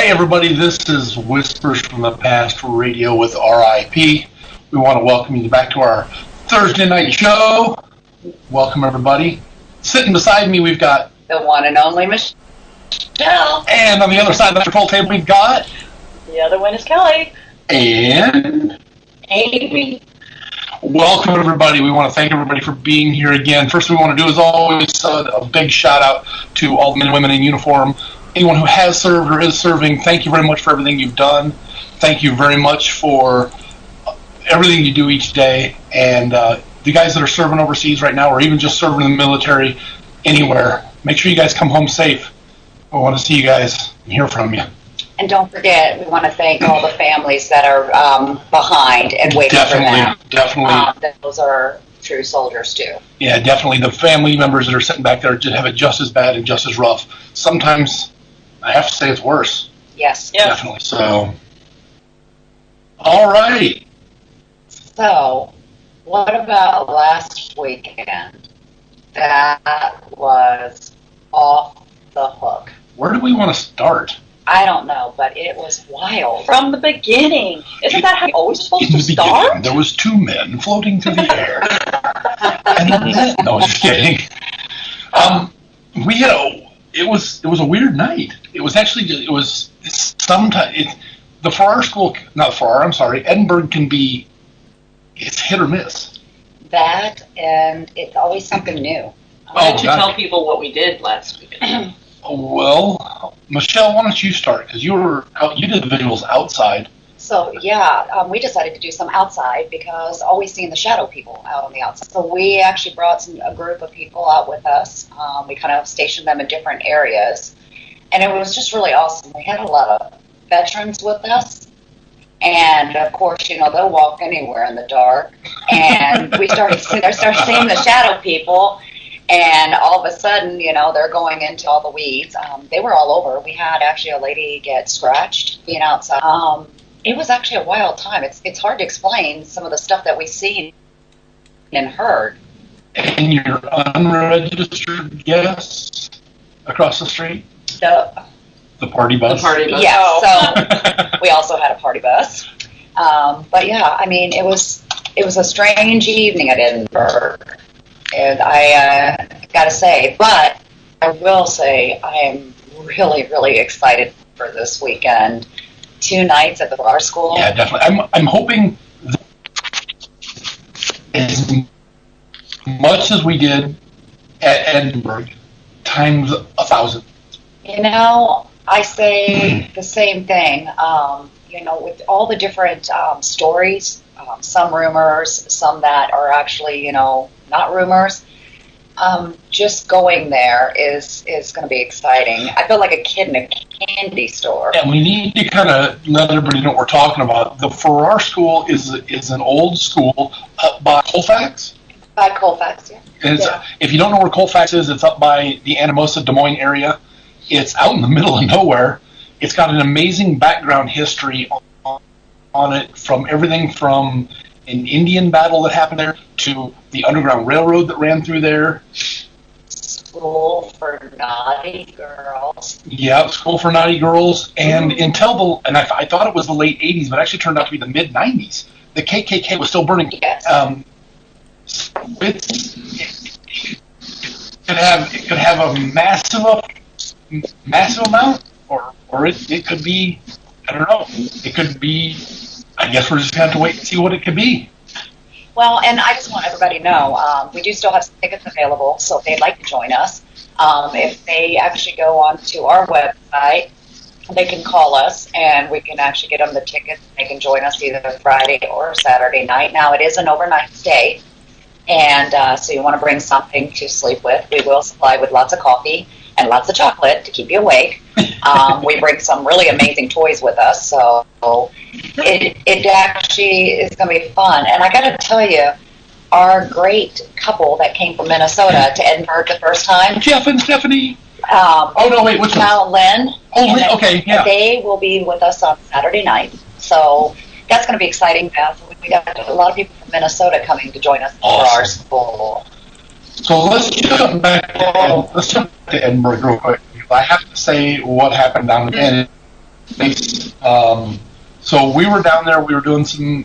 Hey everybody, this is Whispers from the Past Radio with RIP. We want to welcome you back to our Thursday night show. Welcome everybody. Sitting beside me we've got the one and only Michelle. And on the other side of the control table we've got the other one is Kelly. And Amy. Welcome everybody. We want to thank everybody for being here again. First we want to do is always a big shout out to all the men and women in uniform. Anyone who has served or is serving, thank you very much for everything you've done. Thank you very much for everything you do each day. And the guys that are serving overseas right now or even just serving in the military anywhere, make sure you guys come home safe. I want to see you guys and hear from you. And don't forget, we want to thank all the families that are behind and waiting for them. Definitely. Those are true soldiers too. Yeah, definitely. The family members that are sitting back there have it just as bad and just as rough. Sometimes I have to say it's worse. Yes. Definitely. So, all right. So, what about last weekend? That was off the hook. Where do we want to start? I don't know, but it was wild. From the beginning. Isn't that how you're always supposed to start? There was two men floating through the air. And no, just kidding. It was a weird night. It was actually for our school, Edinburgh can be, it's hit or miss. That, and it's always something new. Why don't you tell people what we did last weekend? Well, Michelle, why don't you start? Because you did the visuals outside. So, we decided to do some outside because always seeing the shadow people out on the outside. So we actually brought a group of people out with us. We kind of stationed them in different areas. And it was just really awesome. We had a lot of veterans with us. And, of course, they'll walk anywhere in the dark. And we started seeing the shadow people. And all of a sudden, they're going into all the weeds. They were all over. We had actually a lady get scratched being outside. It was actually a wild time. It's hard to explain some of the stuff that we've seen and heard. And your unregistered guests across the street? The party bus? The party bus. Yeah, so we also had a party bus. But yeah, I mean, it was a strange evening at Edinburgh. And I got to say, but I will say I am really, really excited for this weekend. 2 nights at our school. Yeah, definitely. I'm hoping as much as we did at Edinburgh, times 1,000. I say the same thing. With all the different stories, some rumors, some that are actually, not rumors. Just going there is going to be exciting. I feel like a kid in a candy store. And we need to kind of let everybody know what we're talking about. The Farrar School is an old school up by Colfax. By Colfax, yeah. And if you don't know where Colfax is, it's up by the Anamosa, Des Moines area. It's out in the middle of nowhere. It's got an amazing background history on it, from everything from an Indian battle that happened there to the Underground Railroad that ran through there. School for naughty girls. Yeah, School for Naughty Girls. And I thought it was the late 80s, but it actually turned out to be the mid-90s. The KKK was still burning. Yes. It could have a massive amount, or it could be, I don't know, it could be, I guess we're just going to have to wait and see what it could be. Well, and I just want everybody to know, we do still have tickets available, so if they'd like to join us, if they actually go onto our website, they can call us, and we can actually get them the tickets. They can join us either Friday or Saturday night. Now, it is an overnight stay, and so you want to bring something to sleep with. We will supply with lots of coffee and lots of chocolate to keep you awake. We bring some really amazing toys with us, so it actually is going to be fun. And I got to tell you, our great couple that came from Minnesota to Edinburgh the first time, Jeff and Stephanie. Which one? Lynn. Oh, Lynn. Okay, yeah. They will be with us on Saturday night, so that's going to be exciting. We got a lot of people from Minnesota coming to join us for our school. So let's jump back to Edinburgh real quick. I have to say what happened down in Nice. So we were down there. We were doing some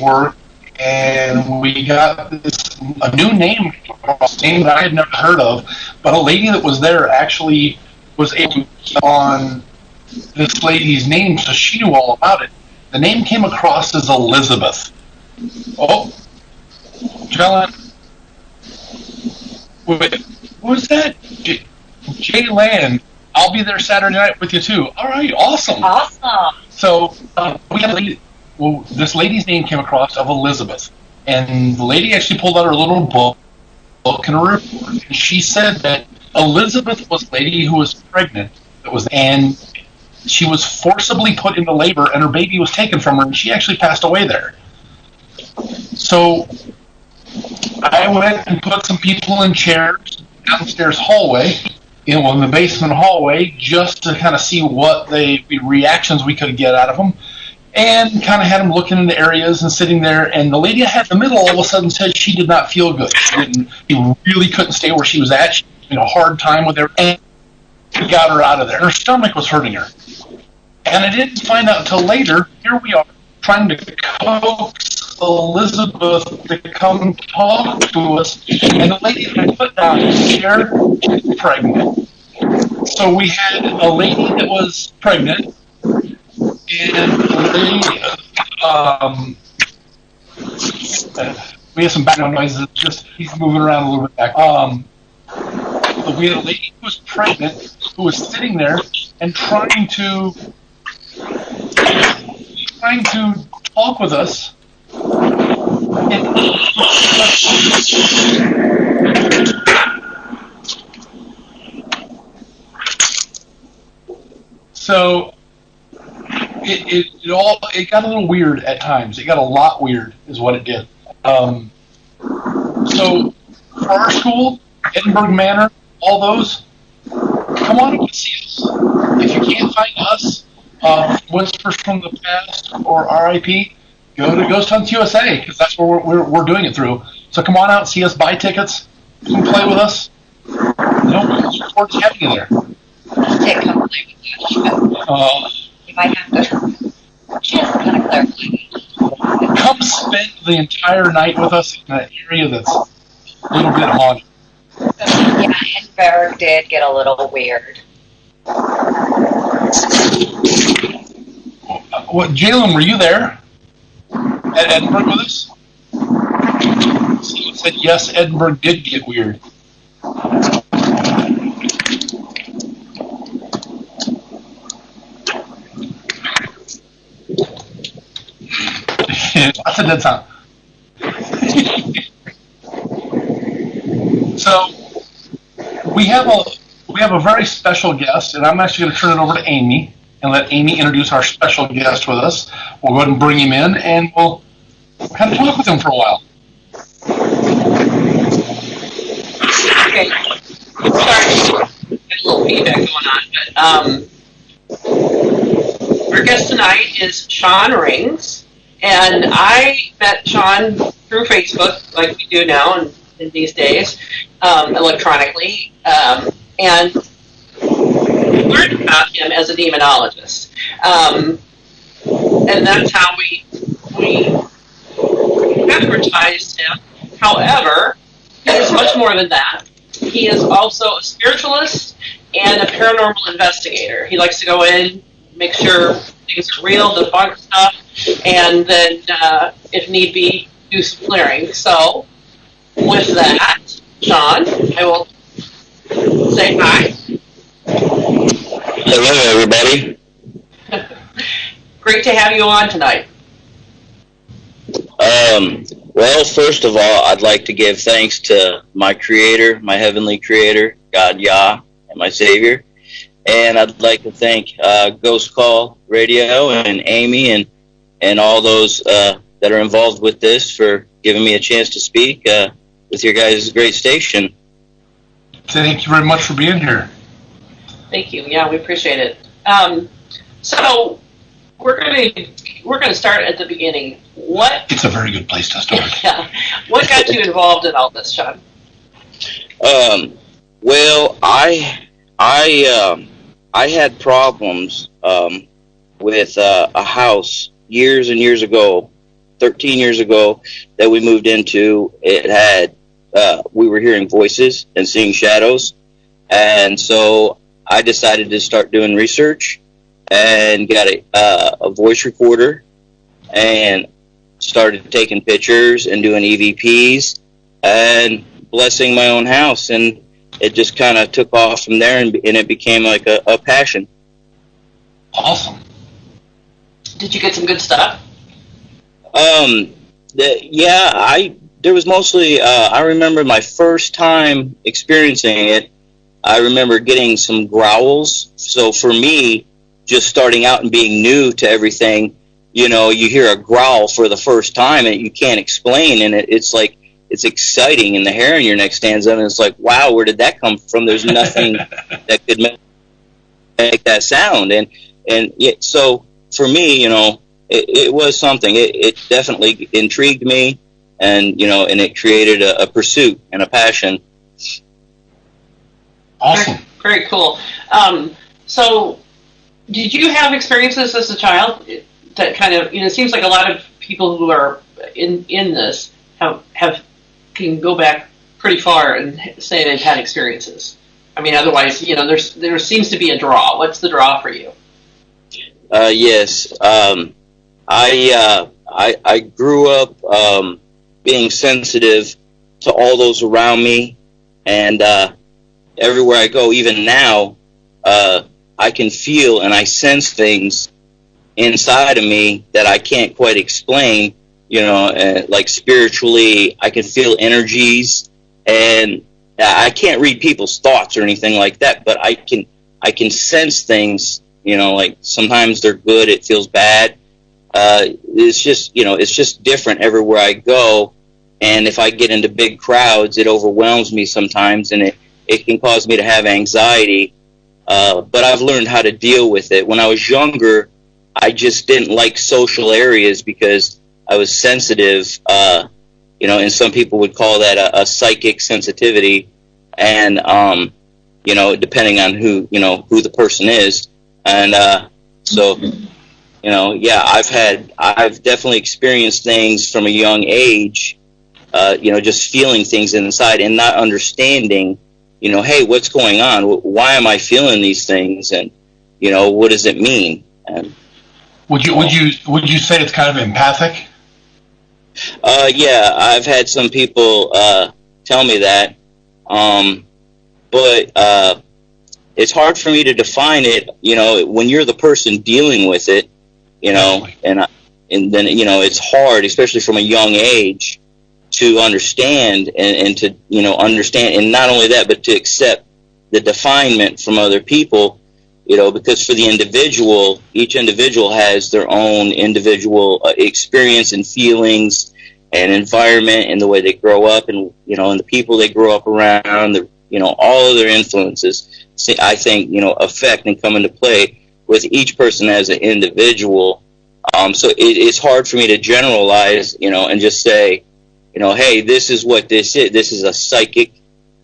work, and we got a new name that I had never heard of. But a lady that was there actually was able to get on this lady's name, so she knew all about it. The name came across as Elizabeth. Oh, Jalen. Wait, who is that? Jay Land. I'll be there Saturday night with you too. All right, awesome. Awesome. So we had a lady. Well, this lady's name came across of Elizabeth, and the lady actually pulled out her little book and a report, and she said that Elizabeth was a lady who was pregnant. And she was forcibly put into labor, and her baby was taken from her, and she actually passed away there. So I went and put some people in chairs downstairs hallway, in the basement hallway, just to kind of see what the reactions we could get out of them, and kind of had them looking into areas and sitting there. And the lady I had in the middle all of a sudden said she did not feel good. She really couldn't stay where she was at. She was having a hard time with her, and we got her out of there. Her stomach was hurting her. And I didn't find out until later. Here we are trying to coax Elizabeth to come talk to us, and the lady that I put down in the chair was pregnant. So we had a lady that was pregnant, and we had some background noises. Just he's moving around a little bit back. We had a lady who was pregnant who was sitting there and trying to talk with us. So it got a little weird at times. It got a lot weird, is what it did. So for our school, Edinburgh Manor, all those, come on and see us. If you can't find us, Whispers from the Past or RIP, go to Ghost Hunts USA, because that's where we're doing it through. So come on out, see us, buy tickets, come play with us. We look forward to having you there. Okay, come play with you. You might have to just kind of clarify. Come spend the entire night with us in an area that's a little bit haunted. Yeah, Edinburgh did get a little weird. What, Jalen, were you there at Edinburgh with us? Someone said yes, Edinburgh did get weird. That's a dead sound. So we have a very special guest, and I'm actually going to turn it over to Amy and let Amy introduce our special guest with us. We'll go ahead and bring him in, and we'll kind of talk with him for a while. Okay. Sorry, a little feedback going on, but our guest tonight is Sean Rings, and I met Sean through Facebook, like we do now in these days, electronically, and learned about him as a demonologist, and that's how we advertised him. However, he is much more than that. He is also a spiritualist and a paranormal investigator. He likes to go in, make sure things are real, debunk stuff, and then, if need be, do some clearing. So, with that, Sean, I will say hi. Hello, everybody. Great to have you on tonight. Well, first of all, I'd like to give thanks to my Creator, my Heavenly Creator, God Yah, and my Savior. And I'd like to thank Ghost Call Radio and Amy and all those that are involved with this for giving me a chance to speak with your guys' great station. Thank you very much for being here. Thank you. Yeah, we appreciate it. So we're gonna start at the beginning. It's a very good place to start. Yeah. What got you involved in all this, Sean? Well, I I had problems with a house years and years ago, 13 years ago, that we moved into. It had we were hearing voices and seeing shadows, and so I decided to start doing research and got a voice recorder and started taking pictures and doing EVPs and blessing my own house, and it just kind of took off from there, and it became like a passion. Awesome. Did you get some good stuff? There was mostly, I remember my first time experiencing it, I remember getting some growls. So for me, just starting out and being new to everything, you know, you hear a growl for the first time and you can't explain, and it's like, it's exciting, and the hair on your neck stands up, and it's like, wow, where did that come from? There's nothing that could make that sound. And yeah, so for me, you know, it was something. It definitely intrigued me, and, you know, and it created a pursuit and a passion. Awesome. Very cool. So did you have experiences as a child that kind of, you know, it seems like a lot of people who are in this have can go back pretty far and say they've had experiences. I mean, otherwise, you know, there seems to be a draw. What's the draw for you? Yes. I grew up being sensitive to all those around me, and everywhere I go, even now, I can feel and I sense things inside of me that I can't quite explain. You know, like spiritually, I can feel energies, and I can't read people's thoughts or anything like that, but I can sense things. You know, like sometimes they're good, it feels bad. It's just, you know, it's just different everywhere I go. And if I get into big crowds, it overwhelms me sometimes, and it can cause me to have anxiety. But I've learned how to deal with it. When I was younger, I just didn't like social areas because I was sensitive, you know, and some people would call that a psychic sensitivity. And, you know, depending on who the person is. And, so, you know, yeah, I've definitely experienced things from a young age, you know, just feeling things inside and not understanding, you know, hey, what's going on? Why am I feeling these things? And, you know, what does it mean? And, would you say it's kind of empathic? Yeah, I've had some people tell me that, but it's hard for me to define it. You know, when you're the person dealing with it, you know, and then, you know, it's hard, especially from a young age, to understand and to, you know, understand, and not only that, but to accept the definement from other people. You know, because for the individual, each individual has their own individual experience and feelings and environment and the way they grow up, and, you know, and the people they grow up around, you know, all of their influences, I think, you know, affect and come into play with each person as an individual. So it's hard for me to generalize, you know, and just say, you know, hey, this is what this is. This is a psychic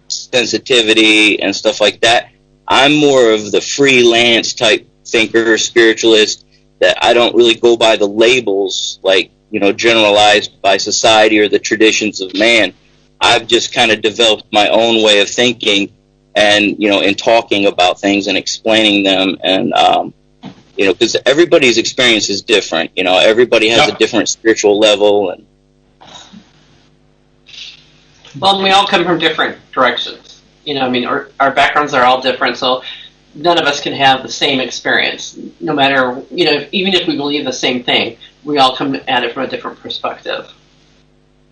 sensitivity and stuff like that. I'm more of the freelance type thinker, spiritualist, that I don't really go by the labels, like, you know, generalized by society or the traditions of man. I've just kind of developed my own way of thinking, and, you know, in talking about things and explaining them, and, you know, because everybody's experience is different. You know, everybody has a different spiritual level. And well, we all come from different directions. You know, I mean, our backgrounds are all different, so none of us can have the same experience, no matter, you know, even if we believe the same thing, we all come at it from a different perspective.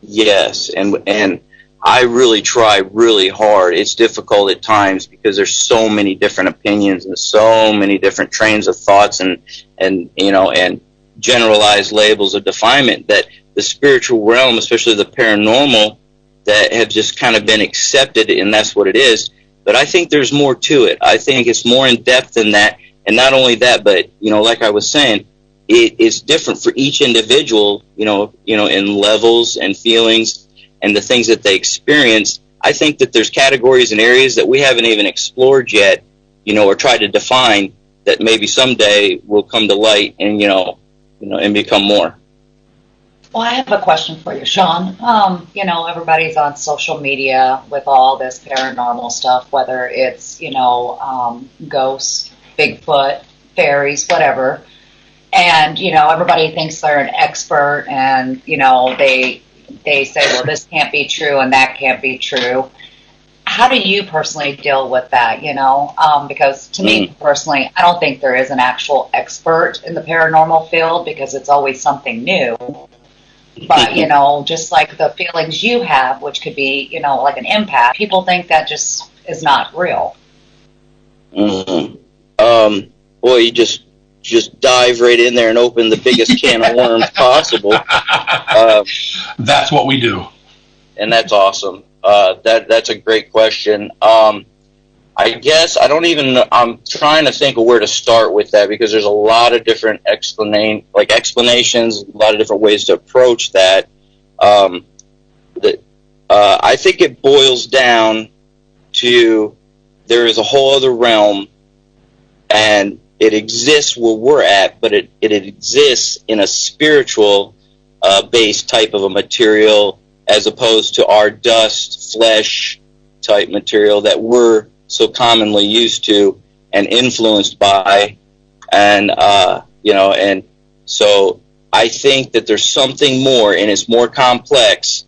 Yes, and I really try really hard. It's difficult at times because there's so many different opinions and so many different trains of thoughts and you know, and generalized labels of definement, that the spiritual realm, especially the paranormal, that have just kind of been accepted, and that's what it is. But I think there's more to it. I think it's more in depth than that. And not only that, but, you know, like I was saying, it's different for each individual, you know, in levels and feelings and the things that they experience. I think that there's categories and areas that we haven't even explored yet or try to define that maybe someday will come to light and, and become more. Well, I have a question for you, Sean. Everybody's on social media with all this paranormal stuff, whether it's, ghosts, Bigfoot, fairies, whatever. And, everybody thinks they're an expert and, they say, well, this can't be true and that can't be true. How do you personally deal with that, because to me personally, I don't think there is an actual expert in the paranormal field because it's always something new. But, just like the feelings you have, which could be, like an empath, people think that just is not real. Mm-hmm. Well, you just dive right in there and open the biggest can of worms possible. That's what we do. And that's awesome. That's a great question. I guess I'm trying to think of where to start with that because there's a lot of different explanations, a lot of different ways to approach that. I think it boils down to there is a whole other realm and it exists where we're at, but it exists in a spiritual based type of a material as opposed to our dust, flesh type material that we're so commonly used to and influenced by. And, and so I think that there's something more and it's more complex,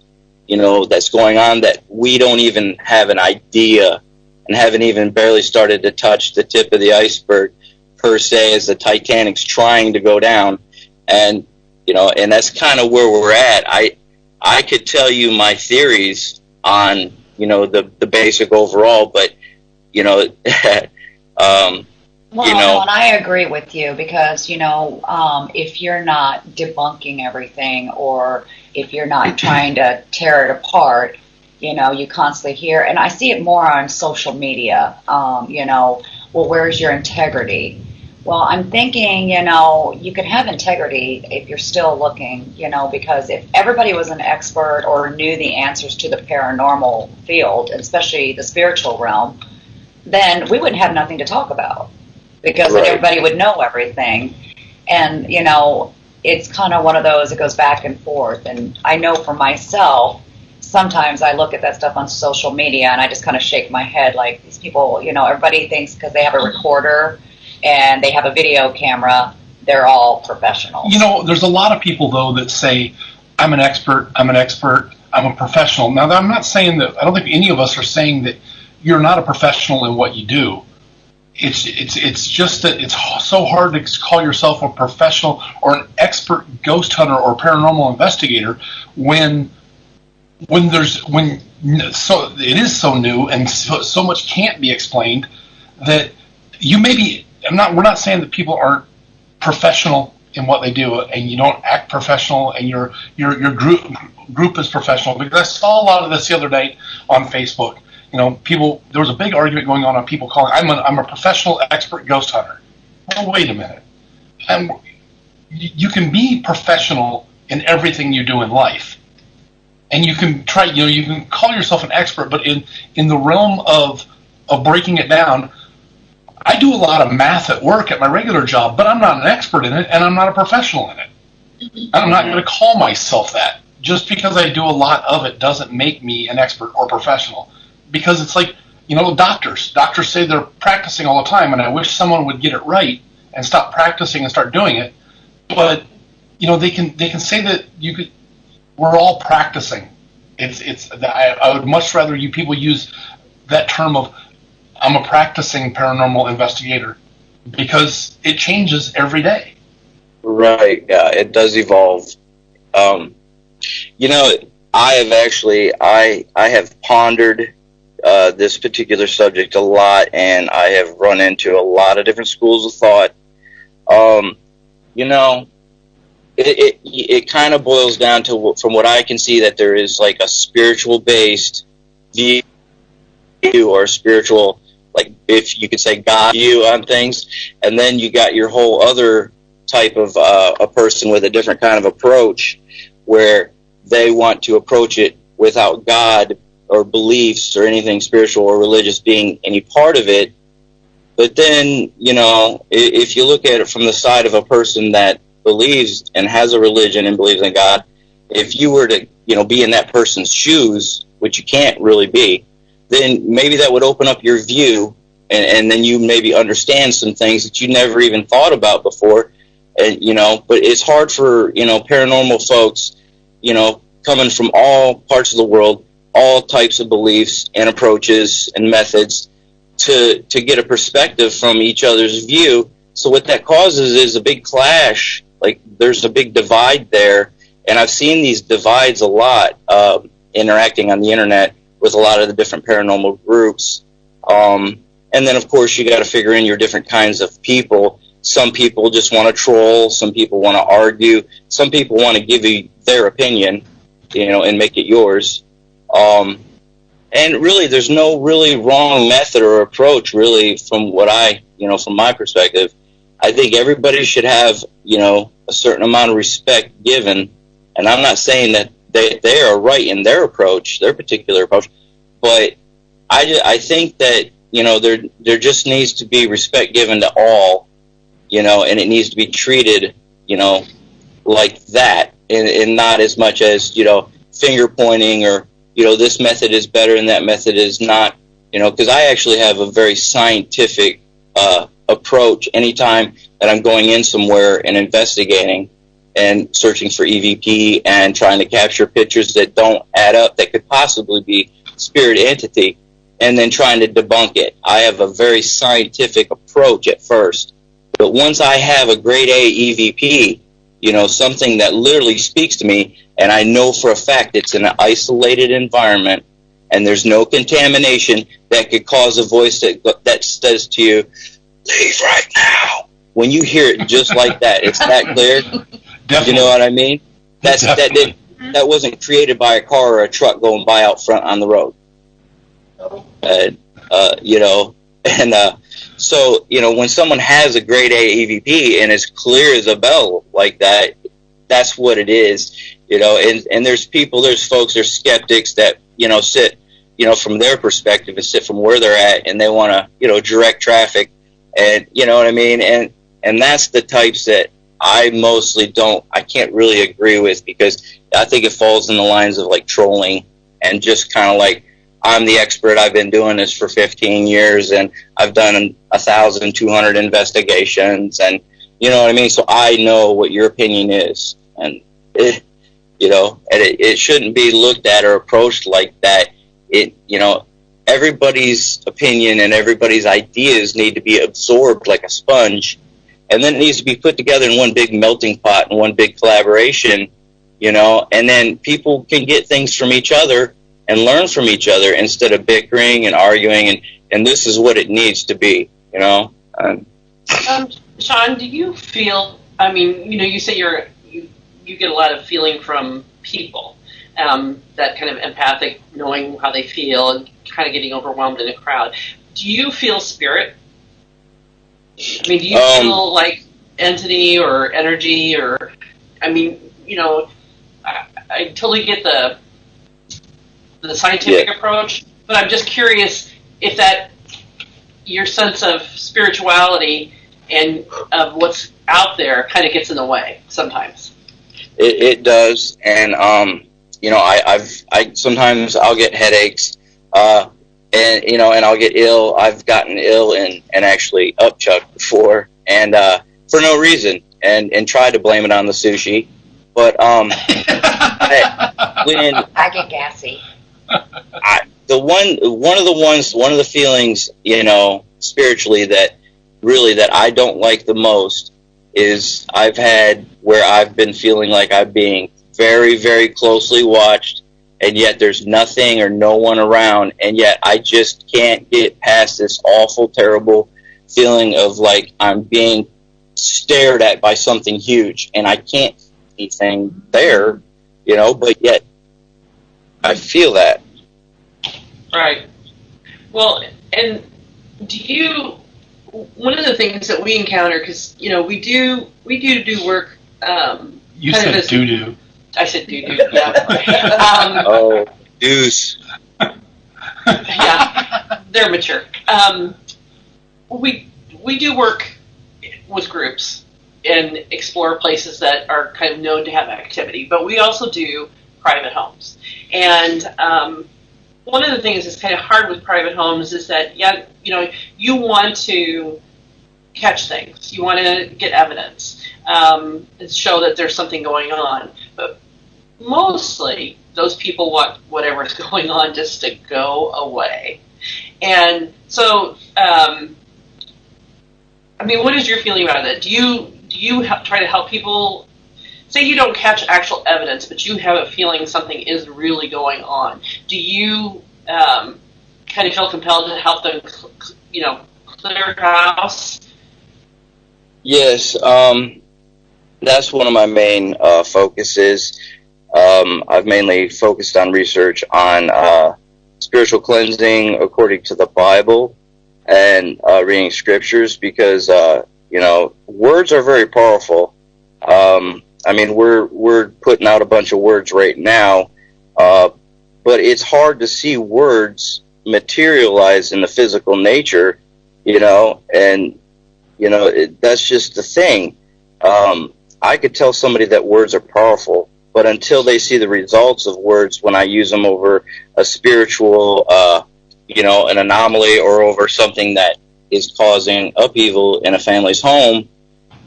that's going on that we don't even have an idea and haven't even barely started to touch the tip of the iceberg per se as the Titanic's trying to go down. And, and that's kind of where we're at. I could tell you my theories on, the basic overall, but, and I agree with you because, if you're not debunking everything or if you're not trying to tear it apart, you constantly hear, and I see it more on social media, well, where's your integrity? Well, I'm thinking, you can have integrity if you're still looking, because if everybody was an expert or knew the answers to the paranormal field, especially the spiritual realm, then we wouldn't have nothing to talk about because then everybody would know everything. And, it's kind of one of those, it goes back and forth. And I know for myself, sometimes I look at that stuff on social media and I just kind of shake my head like these people, everybody thinks because they have a recorder and they have a video camera, they're all professionals. There's a lot of people, though, that say, I'm an expert, I'm a professional. Now, I'm not saying that, I don't think any of us are saying that you're not a professional in what you do. It's just that it's so hard to call yourself a professional or an expert ghost hunter or paranormal investigator when it is so new and so much can't be explained that you maybe we're not saying that people aren't professional in what they do and you don't act professional and your group is professional, because I saw a lot of this the other night on Facebook. There was a big argument going on people calling, I'm a professional expert ghost hunter. Well, wait a minute. You can be professional in everything you do in life. And you can try, you can call yourself an expert, but in the realm of breaking it down, I do a lot of math at work at my regular job, but I'm not an expert in it and I'm not a professional in it. I'm not going to call myself that. Just because I do a lot of it doesn't make me an expert or professional. Because it's like, doctors. Doctors say they're practicing all the time, and I wish someone would get it right and stop practicing and start doing it. But, they can say that we're all practicing. I would much rather you people use that term of, I'm a practicing paranormal investigator, because it changes every day. Right. Yeah, it does evolve. I have pondered this particular subject a lot, and I have run into a lot of different schools of thought. It kind of boils down to, from what I can see, that there is like a spiritual based view or spiritual, like if you could say God view on things, and then you got your whole other type of a person with a different kind of approach where they want to approach it without God or beliefs or anything spiritual or religious being any part of it, But then, if you look at it from the side of a person that believes and has a religion and believes in God, if you were to, be in that person's shoes, which you can't really be, then maybe that would open up your view, and then you maybe understand some things that you never even thought about before. And, but it's hard for, paranormal folks, coming from all parts of the world, all types of beliefs and approaches and methods to get a perspective from each other's view. So what that causes is a big clash. Like, there's a big divide there. And I've seen these divides a lot, interacting on the internet with a lot of the different paranormal groups. And then, of course, you got to figure in your different kinds of people. Some people just want to troll. Some people want to argue. Some people want to give you their opinion, and make it yours. And really, there's no really wrong method or approach, really, from what from my perspective. I think everybody should have, a certain amount of respect given. And I'm not saying that they are right in their approach, their particular approach, but I think that, there just needs to be respect given to all, and it needs to be treated, like that, and not as much as, finger pointing or, this method is better and that method is not, because I actually have a very scientific approach anytime that I'm going in somewhere and investigating and searching for EVP and trying to capture pictures that don't add up, that could possibly be spirit entity, and then trying to debunk it. I have a very scientific approach at first. But once I have a grade A EVP, something that literally speaks to me, and I know for a fact it's in an isolated environment, and there's no contamination that could cause a voice that says to you, leave right now. When you hear it just like that, it's that clear. Definitely. You know what I mean? That wasn't created by a car or a truck going by out front on the road. So, when someone has a grade A EVP and it's clear as a bell like that, that's what it is, and there's folks, there's skeptics that, sit, from their perspective and sit from where they're at, and they want to, direct traffic, and, you know what I mean? And that's the types that I mostly I can't really agree with, because I think it falls in the lines of like trolling and just kind of like, I'm the expert. I've been doing this for 15 years and I've done 1,200 investigations, and you know what I mean? So I know what your opinion is, and it shouldn't be looked at or approached like that. Everybody's opinion and everybody's ideas need to be absorbed like a sponge, and then it needs to be put together in one big melting pot and one big collaboration, and then people can get things from each other and learn from each other instead of bickering and arguing, and this is what it needs to be, Sean, do you feel, you say you get a lot of feeling from people, that kind of empathic, knowing how they feel and kind of getting overwhelmed in a crowd. Do you feel spirit? Do you feel like entity or energy, or, I totally get the scientific approach, but I'm just curious if that your sense of spirituality and of what's out there kind of gets in the way sometimes. It does, and I sometimes I'll get headaches, and I'll get ill. I've gotten ill and actually upchucked before, and for no reason, and tried to blame it on the sushi, but when I get gassy. one of the feelings, spiritually that I don't like the most is I've had where I've been feeling like I'm being very, very closely watched, and yet there's nothing or no one around, and yet I just can't get past this awful, terrible feeling of like I'm being stared at by something huge, and I can't see anything there, but yet I feel that. Right. Well, and one of the things that we encounter, because, we do work, you said doo-doo. I said doo-doo, yeah. Deuce. Yeah, they're mature. we do work with groups and explore places that are kind of known to have activity, but we also do private homes. And one of the things that's kind of hard with private homes is that, you want to catch things. You want to get evidence and show that there's something going on. But mostly, those people want whatever's going on just to go away. And so, what is your feeling about that? Do you try to help people? Say you don't catch actual evidence, but you have a feeling something is really going on. Do you kind of feel compelled to help them, clear house? Yes, that's one of my main focuses. I've mainly focused on research on spiritual cleansing according to the Bible and reading scriptures because, words are very powerful. We're putting out a bunch of words right now, but it's hard to see words materialize in the physical nature, that's just the thing. I could tell somebody that words are powerful, but until they see the results of words when I use them over a spiritual, an anomaly or over something that is causing upheaval in a family's home,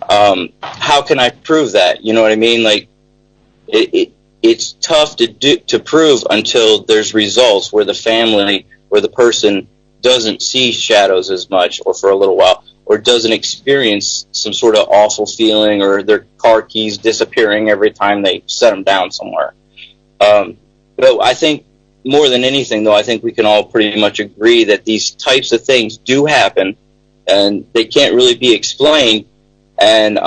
how can I prove that? You know what I mean? Like, it's tough to prove until there's results where the person doesn't see shadows as much or for a little while, or doesn't experience some sort of awful feeling or their car keys disappearing every time they set them down somewhere. But I think more than anything, though, I think we can all pretty much agree that these types of things do happen and they can't really be explained. And,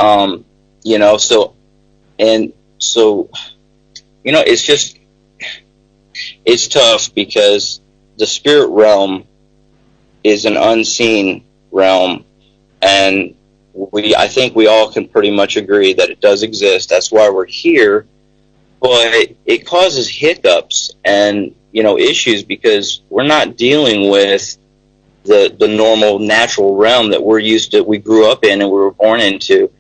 it's tough because the spirit realm is an unseen realm. And I think we all can pretty much agree that it does exist. That's why we're here. But it causes hiccups and, issues because we're not dealing with the normal natural realm that we grew up in and we were born into.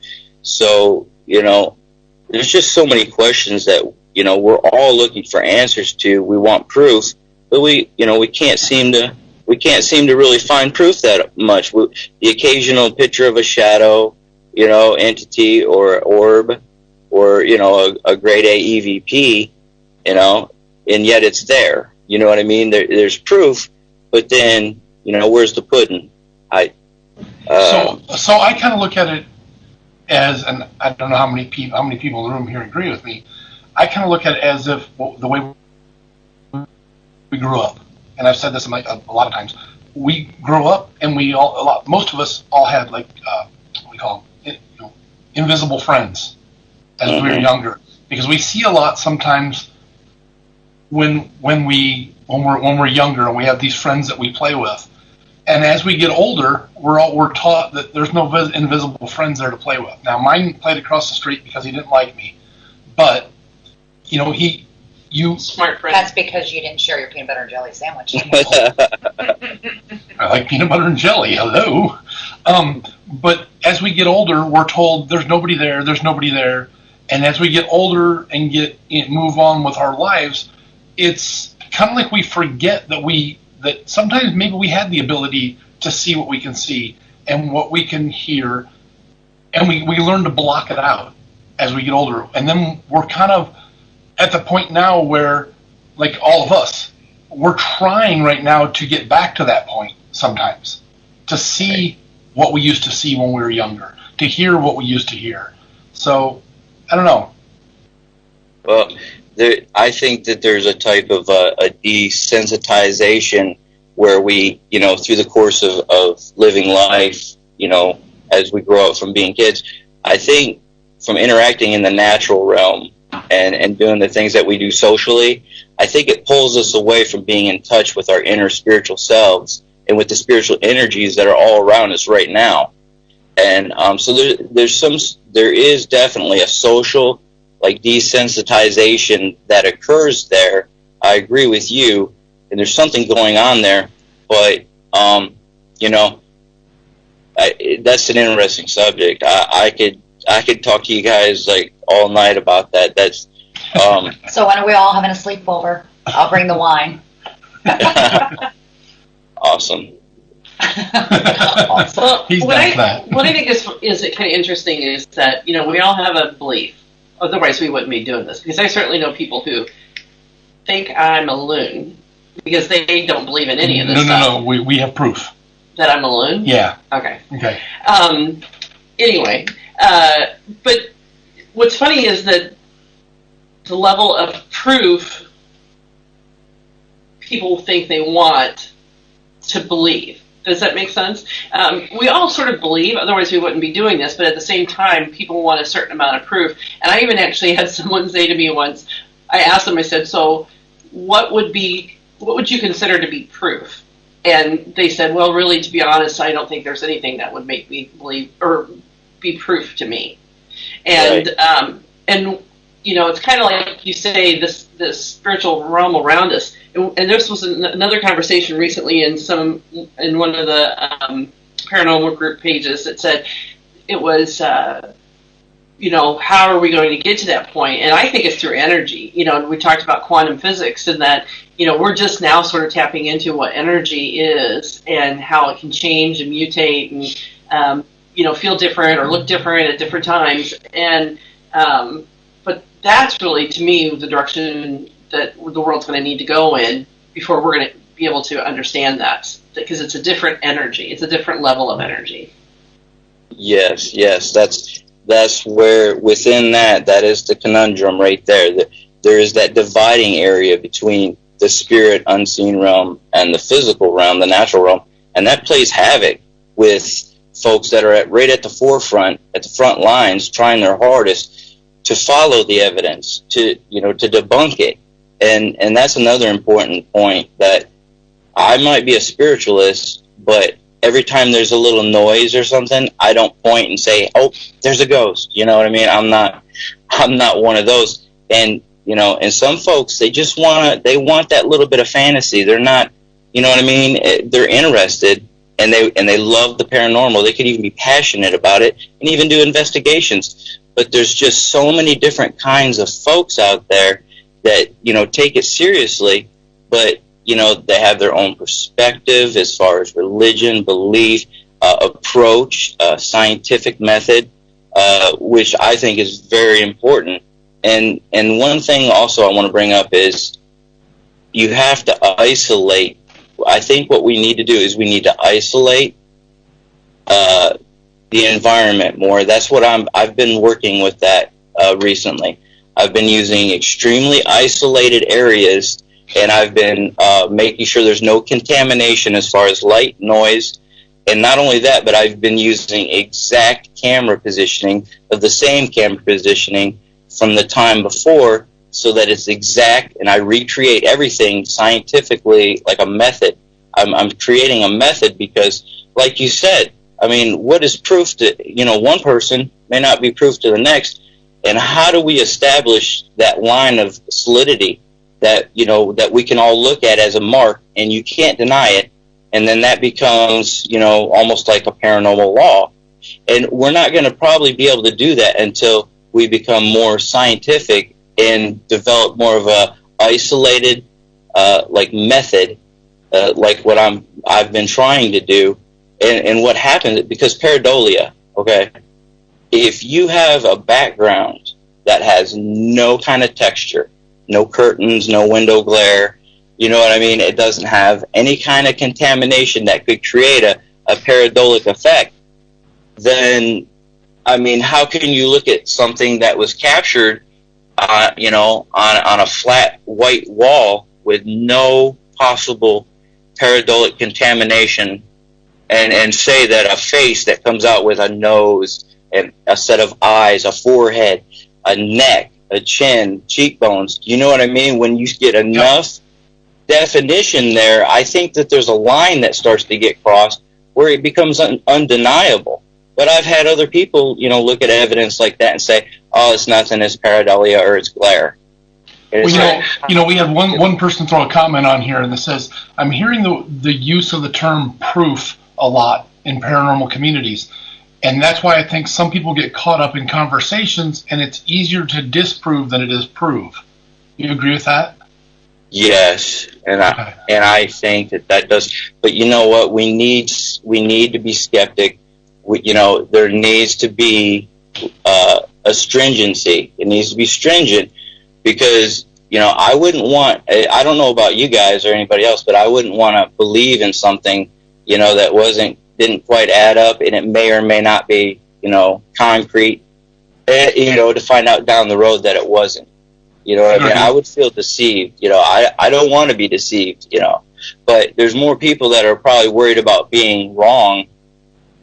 So, there's just so many questions that, we're all looking for answers to. We want proof, but we can't seem to really find proof that much. The occasional picture of a shadow, entity or orb or, a grade A EVP, and yet it's there. You know what I mean? There's proof, but then, where's the pudding? So I kind of look at it as, and I don't know how many people in the room here agree with me. I kind of look at it as if the way we grew up, and I've said this a lot of times. We grew up, and most of us all had what we call invisible friends as we were younger, because we see a lot sometimes when we're younger and we have these friends that we play with, and as we get older, we're taught that there's no invisible friends there to play with. Now, mine played across the street because he didn't like me, but smart friend. That's because you didn't share your peanut butter and jelly sandwich. I like peanut butter and jelly. Hello. But as we get older, we're told there's nobody there. There's nobody there. And as we get older and move on with our lives, it's kind of like we forget that sometimes maybe we had the ability to see what we can see and what we can hear, and we learn to block it out as we get older. And then we're kind of at the point now where, like all of us, we're trying right now to get back to that point sometimes, to see what we used to see when we were younger, to hear what we used to hear. So, I don't know. Well, I think that there's a type of a desensitization where we, through the course of living life, as we grow up from being kids, I think from interacting in the natural realm and doing the things that we do socially, I think it pulls us away from being in touch with our inner spiritual selves and with the spiritual energies that are all around us right now. And so there is definitely a social desensitization that occurs there. I agree with you, and there's something going on there, but That's an interesting subject. I could talk to you guys like all night about that. That's So when are we all having a sleepover? I'll bring the wine. awesome. Well, He's what down for that. what I think is kind of interesting is that, we all have a belief. Otherwise, we wouldn't be doing this. Because I certainly know people who think I'm a loon because they don't believe in any of this stuff. No. We have proof. That I'm a loon? Yeah. Okay. Okay. Anyway, but what's funny is that the level of proof people think they want to believe. Does that make sense? We all sort of believe, otherwise we wouldn't be doing this, but at the same time, people want a certain amount of proof. And I even actually had someone say to me once, I asked them, I said, so what would you consider to be proof? And they said, well, really, to be honest, I don't think there's anything that would make me believe or be proof to me. And, Right. It's kind of like you say, this spiritual realm around us. And this was another conversation recently in one of the paranormal group pages that said it was, how are we going to get to that point? And I think it's through energy. And we talked about quantum physics and that, we're just now sort of tapping into what energy is and how it can change and mutate and, feel different or look different at different times. And, but that's really, to me, the direction that the world's going to need to go in before we're going to be able to understand that, because it's a different energy. It's a different level of energy. Yes. That's where within that is the conundrum right there. There is that dividing area between the spirit unseen realm and the physical realm, the natural realm, and that plays havoc with folks that are right at the forefront, at the front lines, trying their hardest to follow the evidence, to debunk it. And that's another important point, that I might be a spiritualist, but every time there's a little noise or something, I don't point and say, oh, there's a ghost. You know what I mean? I'm not one of those. And, and some folks, they want that little bit of fantasy. They're not, you know what I mean? They're interested and they love the paranormal. They could even be passionate about it and even do investigations. But there's just so many different kinds of folks out there that, take it seriously, but, they have their own perspective as far as religion, belief, approach, scientific method, which I think is very important. And one thing also I want to bring up is you have to isolate. I think what we need to do is we need to isolate the environment more. That's what I've been working with that recently. I've been using extremely isolated areas, and I've been making sure there's no contamination as far as light, noise, and not only that, but I've been using exact camera positioning of the same camera positioning from the time before, so that it's exact, and I recreate everything scientifically like a method. I'm creating a method because, like you said, I mean, what is proof to, one person may not be proof to the next, and how do we establish that line of solidity that, that we can all look at as a mark, and you can't deny it, and then that becomes, almost like a paranormal law. And we're not going to probably be able to do that until we become more scientific and develop more of a isolated, method, like what I've been trying to do. And what happens, because pareidolia, okay, if you have a background that has no kind of texture, no curtains, no window glare, you know what I mean? It doesn't have any kind of contamination that could create a pareidolic effect, then, I mean, how can you look at something that was captured, on a flat white wall with no possible pareidolic contamination and say that a face that comes out with a nose and a set of eyes, a forehead, a neck, a chin, cheekbones, you know what I mean? When you get enough definition there, I think that there's a line that starts to get crossed where it becomes undeniable. But I've had other people, look at evidence like that and say, oh, it's nothing, it's pareidolia or it's glare. Well, we had one person throw a comment on here and that says, I'm hearing the use of the term proof a lot in paranormal communities. And that's why I think some people get caught up in conversations, and it's easier to disprove than it is prove. You agree with that? Yes, and I think that does. But you know what? We need to be skeptic. There needs to be a stringency. It needs to be stringent because I wouldn't want. I don't know about you guys or anybody else, but I wouldn't want to believe in something that didn't quite add up, and it may or may not be concrete. To find out down the road that it wasn't. You know what I mean? I would feel deceived. I don't want to be deceived, but there's more people that are probably worried about being wrong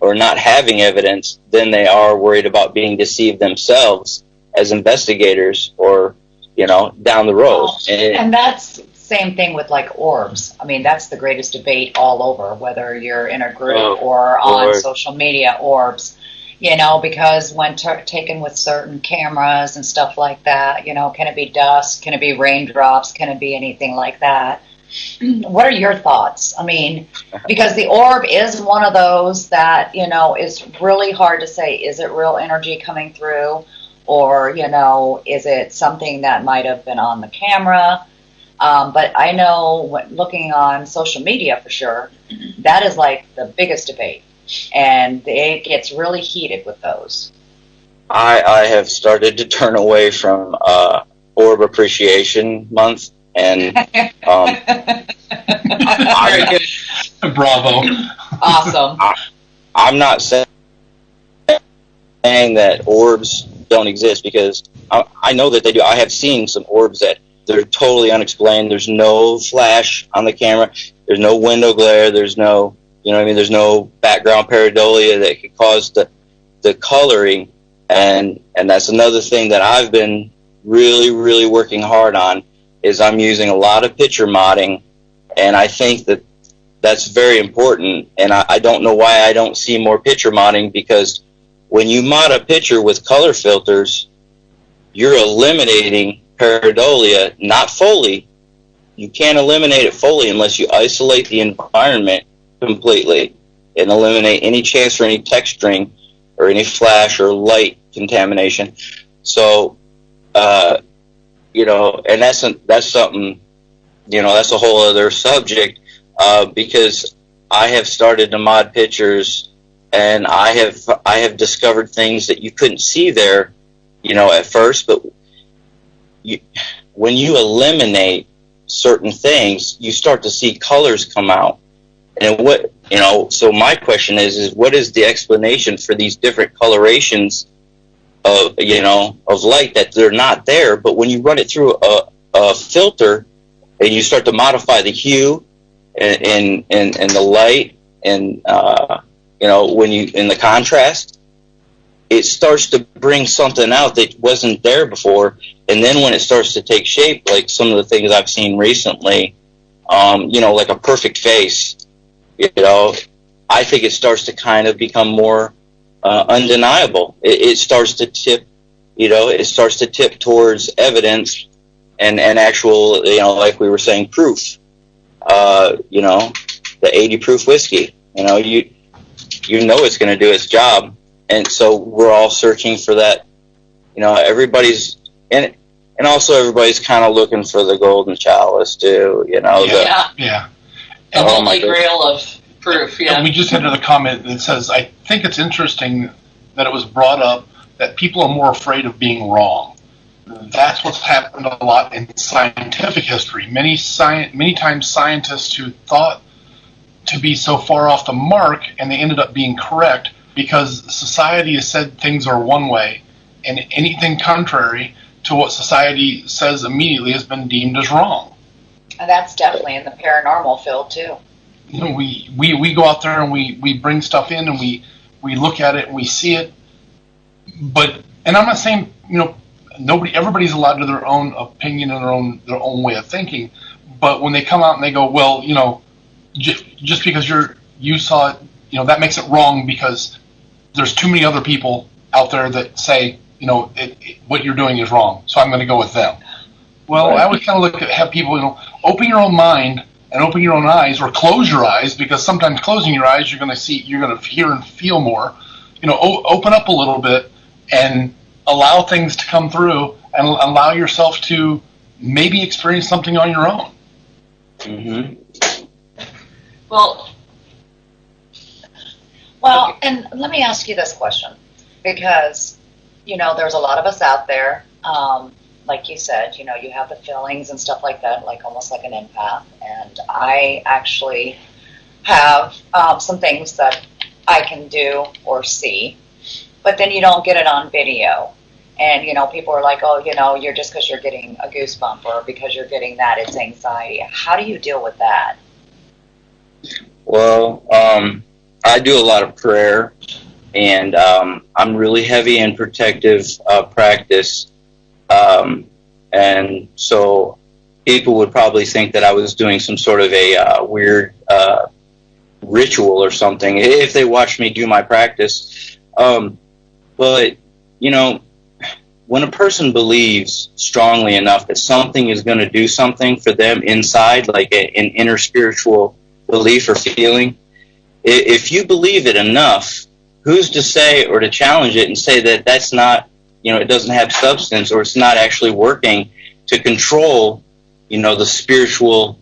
or not having evidence than they are worried about being deceived themselves as investigators or, down the road. And that's the same thing with like orbs. I mean, that's the greatest debate all over, whether you're in a group or on social media, orbs. Because when taken with certain cameras and stuff like that, can it be dust? Can it be raindrops? Can it be anything like that? What are your thoughts? I mean, because the orb is one of those that, is really hard to say, is it real energy coming through? Or, is it something that might have been on the camera? But I know looking on social media for sure, that is like the biggest debate. And it gets really heated with those. I have started to turn away from Orb Appreciation Month, and very good. Bravo. Awesome. I'm not saying that orbs don't exist because I know that they do. I have seen some orbs that they're totally unexplained. There's no flash on the camera. There's no window glare. There's no there's no background pareidolia that could cause the coloring, and that's another thing that I've been really, really working hard on is I'm using a lot of picture modding, and I think that's very important, and I don't know why I don't see more picture modding, because when you mod a picture with color filters, you're eliminating pareidolia, not fully. You can't eliminate it fully unless you isolate the environment completely and eliminate any chance for any texturing or any flash or light contamination. So, and that's something, that's a whole other subject, because I have started to mod pictures, and I have discovered things that you couldn't see there, at first, but when you eliminate certain things, you start to see colors come out. And so my question is what is the explanation for these different colorations of light that they're not there, but when you run it through a filter and you start to modify the hue and the light and when you in the contrast, it starts to bring something out that wasn't there before. And then when it starts to take shape, like some of the things I've seen recently, like a perfect face, I think it starts to kind of become more undeniable. It starts to tip, towards evidence and actual, like we were saying, proof. The 80 proof whiskey, it's going to do its job. And so we're all searching for that, everybody's, and also everybody's kind of looking for the golden chalice too, Yeah. The holy grail of proof, yeah. And we just had another comment that says, I think it's interesting that it was brought up that people are more afraid of being wrong. That's what's happened a lot in scientific history. Many times scientists who thought to be so far off the mark, and they ended up being correct, because society has said things are one way, and anything contrary to what society says immediately has been deemed as wrong. And that's definitely in the paranormal field too. We go out there and we bring stuff in, and we look at it and we see it. But, and I'm not saying, everybody's allowed to their own opinion and their own way of thinking. But when they come out and they go, well, just because you saw it, that makes it wrong because there's too many other people out there that say, what you're doing is wrong, so I'm going to go with them. Well, I would kind of have people, open your own mind and open your own eyes, or close your eyes, because sometimes closing your eyes, you're going to hear and feel more. Open up a little bit and allow things to come through, and allow yourself to maybe experience something on your own. Mm-hmm. Well, and let me ask you this question, because, there's a lot of us out there, like you said, you have the feelings and stuff like that, like almost like an empath, and I actually have some things that I can do or see, but then you don't get it on video. And, people are like, oh, you're just because you're getting a goosebump, or because you're getting that, it's anxiety. How do you deal with that? Well, I do a lot of prayer, and I'm really heavy in protective practice. And so people would probably think that I was doing some sort of a weird ritual or something if they watched me do my practice. But, when a person believes strongly enough that something is going to do something for them inside, like an inner spiritual belief or feeling, if you believe it enough, who's to say or to challenge it and say that that's not, it doesn't have substance, or it's not actually working to control, the spiritual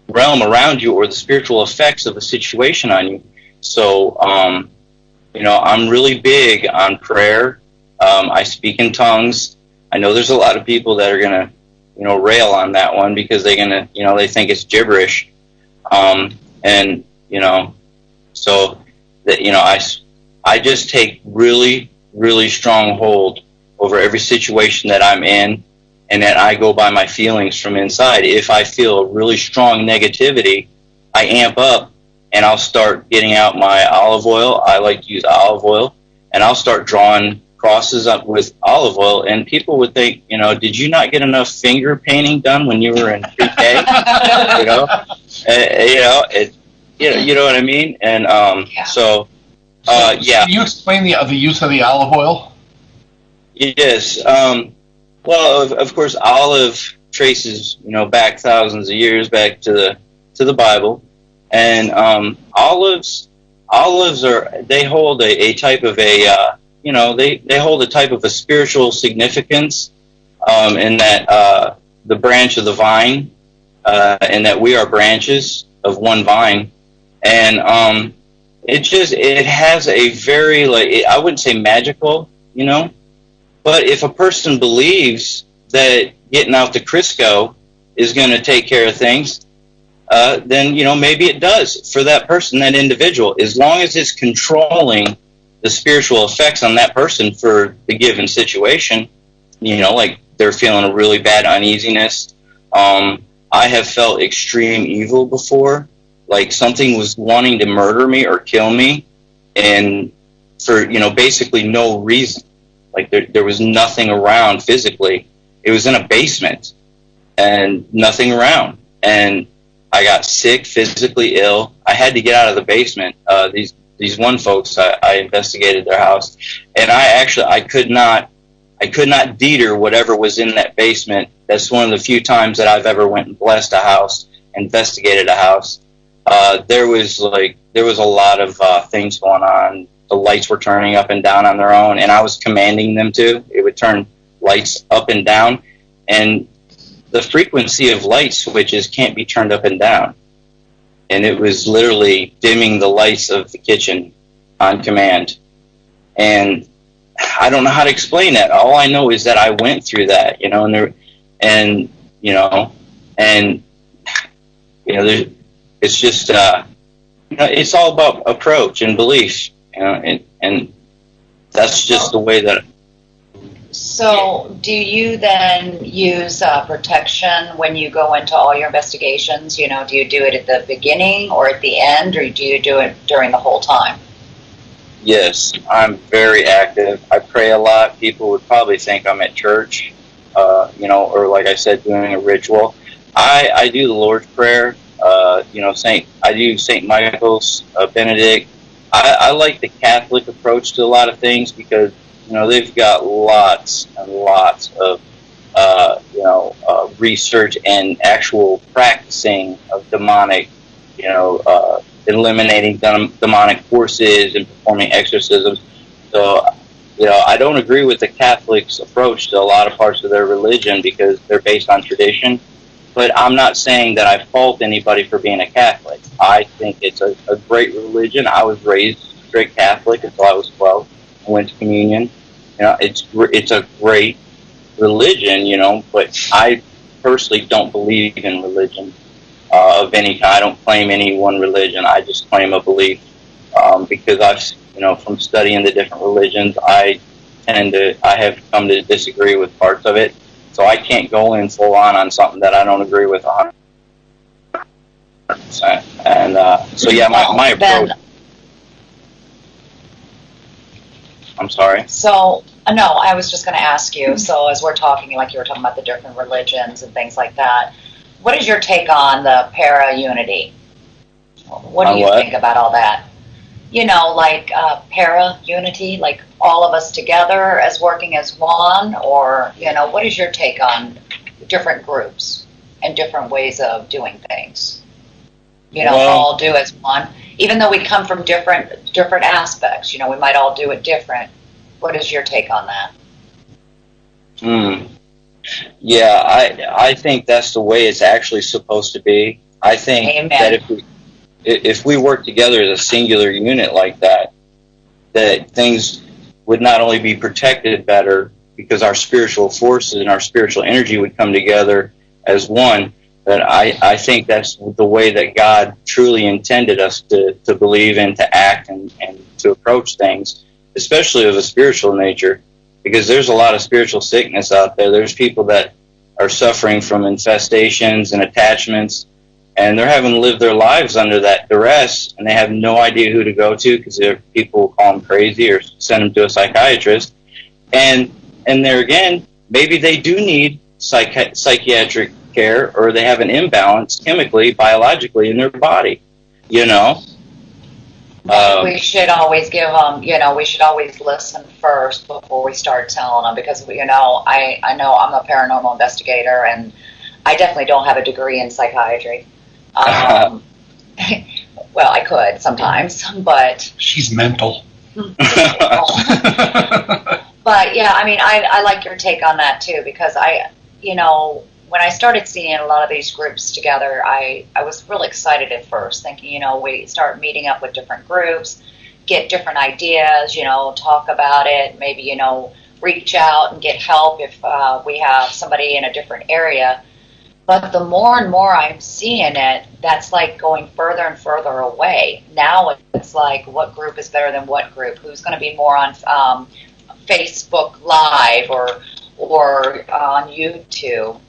realm around you, or the spiritual effects of a situation on you. So, I'm really big on prayer. I speak in tongues. I know there's a lot of people that are going to, rail on that one, because they're going to, they think it's gibberish. So that, I just take really, really strong hold over every situation that I'm in, and that I go by my feelings from inside. If I feel really strong negativity, I amp up, and I'll start getting out my olive oil. I like to use olive oil, and I'll start drawing crosses up with olive oil, and people would think, did you not get enough finger painting done when you were in pre-K? You know what I mean? And So can you explain the use of the olive oil? Yes. Well, of course, olive traces, back thousands of years back to the Bible, and olives they hold a type of a they hold a type of a spiritual significance, in that the branch of the vine, and that we are branches of one vine, and it has a very, I wouldn't say magical, but if a person believes that getting out the Crisco is going to take care of things, then maybe it does for that person, that individual, as long as it's controlling the spiritual effects on that person for the given situation. Like they're feeling a really bad uneasiness. I have felt extreme evil before, like something was wanting to murder me or kill me, and for basically no reason. Like there was nothing around physically. It was in a basement and nothing around, and I got sick, physically ill. I had to get out of the basement. These one folks, I investigated their house, and I could not deter whatever was in that basement. That's one of the few times that I've ever went and blessed a house, investigated a house. There was a lot of things going on. The lights were turning up and down on their own, and I was commanding them to. It would turn lights up and down, and the frequency of light switches can't be turned up and down. And it was literally dimming the lights of the kitchen on command. And I don't know how to explain that. All I know is that I went through that, it's just, it's all about approach and belief, and that's just the way that. So do you then use protection when you go into all your investigations? Do you do it at the beginning or at the end, or do you do it during the whole time? Yes, I'm very active. I pray a lot. People would probably think I'm at church, or like I said, doing a ritual. I do the Lord's Prayer, I do St. Michael's, Benedict. I like the Catholic approach to a lot of things because, they've got lots and lots of, research and actual practicing of demonic, eliminating demonic forces and performing exorcisms. So, I don't agree with the Catholics' approach to a lot of parts of their religion because they're based on tradition. But I'm not saying that I fault anybody for being a Catholic. I think it's a great religion. I was raised strict Catholic until I was 12. I went to communion. It's a great religion, but I personally don't believe in religion of any kind. I don't claim any one religion. I just claim a belief because from studying the different religions, I have come to disagree with parts of it. So I can't go in full on something that I don't agree with 100%. And my approach. Ben, I'm sorry. So, no, I was just going to ask you. So, as we're talking, like you were talking about the different religions and things like that, what is your take on the para-unity? What do you think about all that? Para-unity, like all of us together as working as one, or, what is your take on different groups and different ways of doing things? All do as one, even though we come from different aspects, we might all do it different. What is your take on that? Yeah, I think that's the way it's actually supposed to be. I think Amen. That if we work together as a singular unit like that things would not only be protected better because our spiritual forces and our spiritual energy would come together as one, but I think that's the way that God truly intended us to believe and to act and to approach things, especially of a spiritual nature, because there's a lot of spiritual sickness out there. There's people that are suffering from infestations and attachments, and they're having to live their lives under that duress, and they have no idea who to go to because people will call them crazy or send them to a psychiatrist. And there again, maybe they do need psychiatric care, or they have an imbalance chemically, biologically in their body, We should always give them, we should always listen first before we start telling them, because, I know I'm a paranormal investigator, and I definitely don't have a degree in psychiatry. Well, I could sometimes, but... She's mental. But, yeah, I like your take on that, too, because when I started seeing a lot of these groups together, I was really excited at first, thinking, we start meeting up with different groups, get different ideas, talk about it, maybe, reach out and get help if we have somebody in a different area. But the more and more I'm seeing it, that's like going further and further away. Now it's like, what group is better than what group? Who's going to be more on Facebook Live or on YouTube?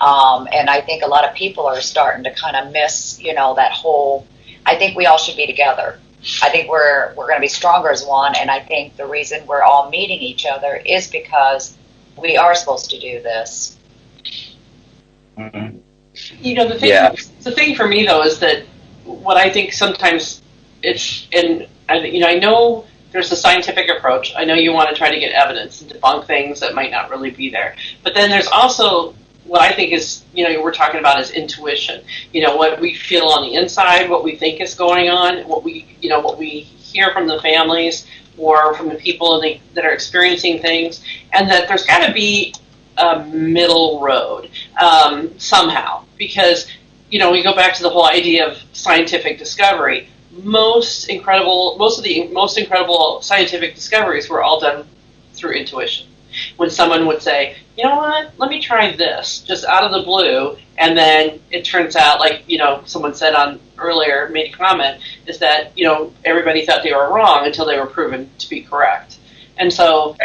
And I think a lot of people are starting to kind of miss, that whole, I think we all should be together. I think we're going to be stronger as one, and I think the reason we're all meeting each other is because we are supposed to do this. Mm-hmm. The thing for me, though, is that what I think sometimes I know there's a scientific approach. I know you want to try to get evidence and debunk things that might not really be there. But then there's also what I think is, we're talking about is intuition. What we feel on the inside, what we think is going on, what we hear from the families or from the people that are experiencing things, and that there's got to be a middle road somehow, because we go back to the whole idea of scientific discovery. Most of the most incredible scientific discoveries were all done through intuition. When someone would say, you know what, let me try this, just out of the blue, and then it turns out, like, someone said on earlier, made a comment, is that, everybody thought they were wrong until they were proven to be correct. And so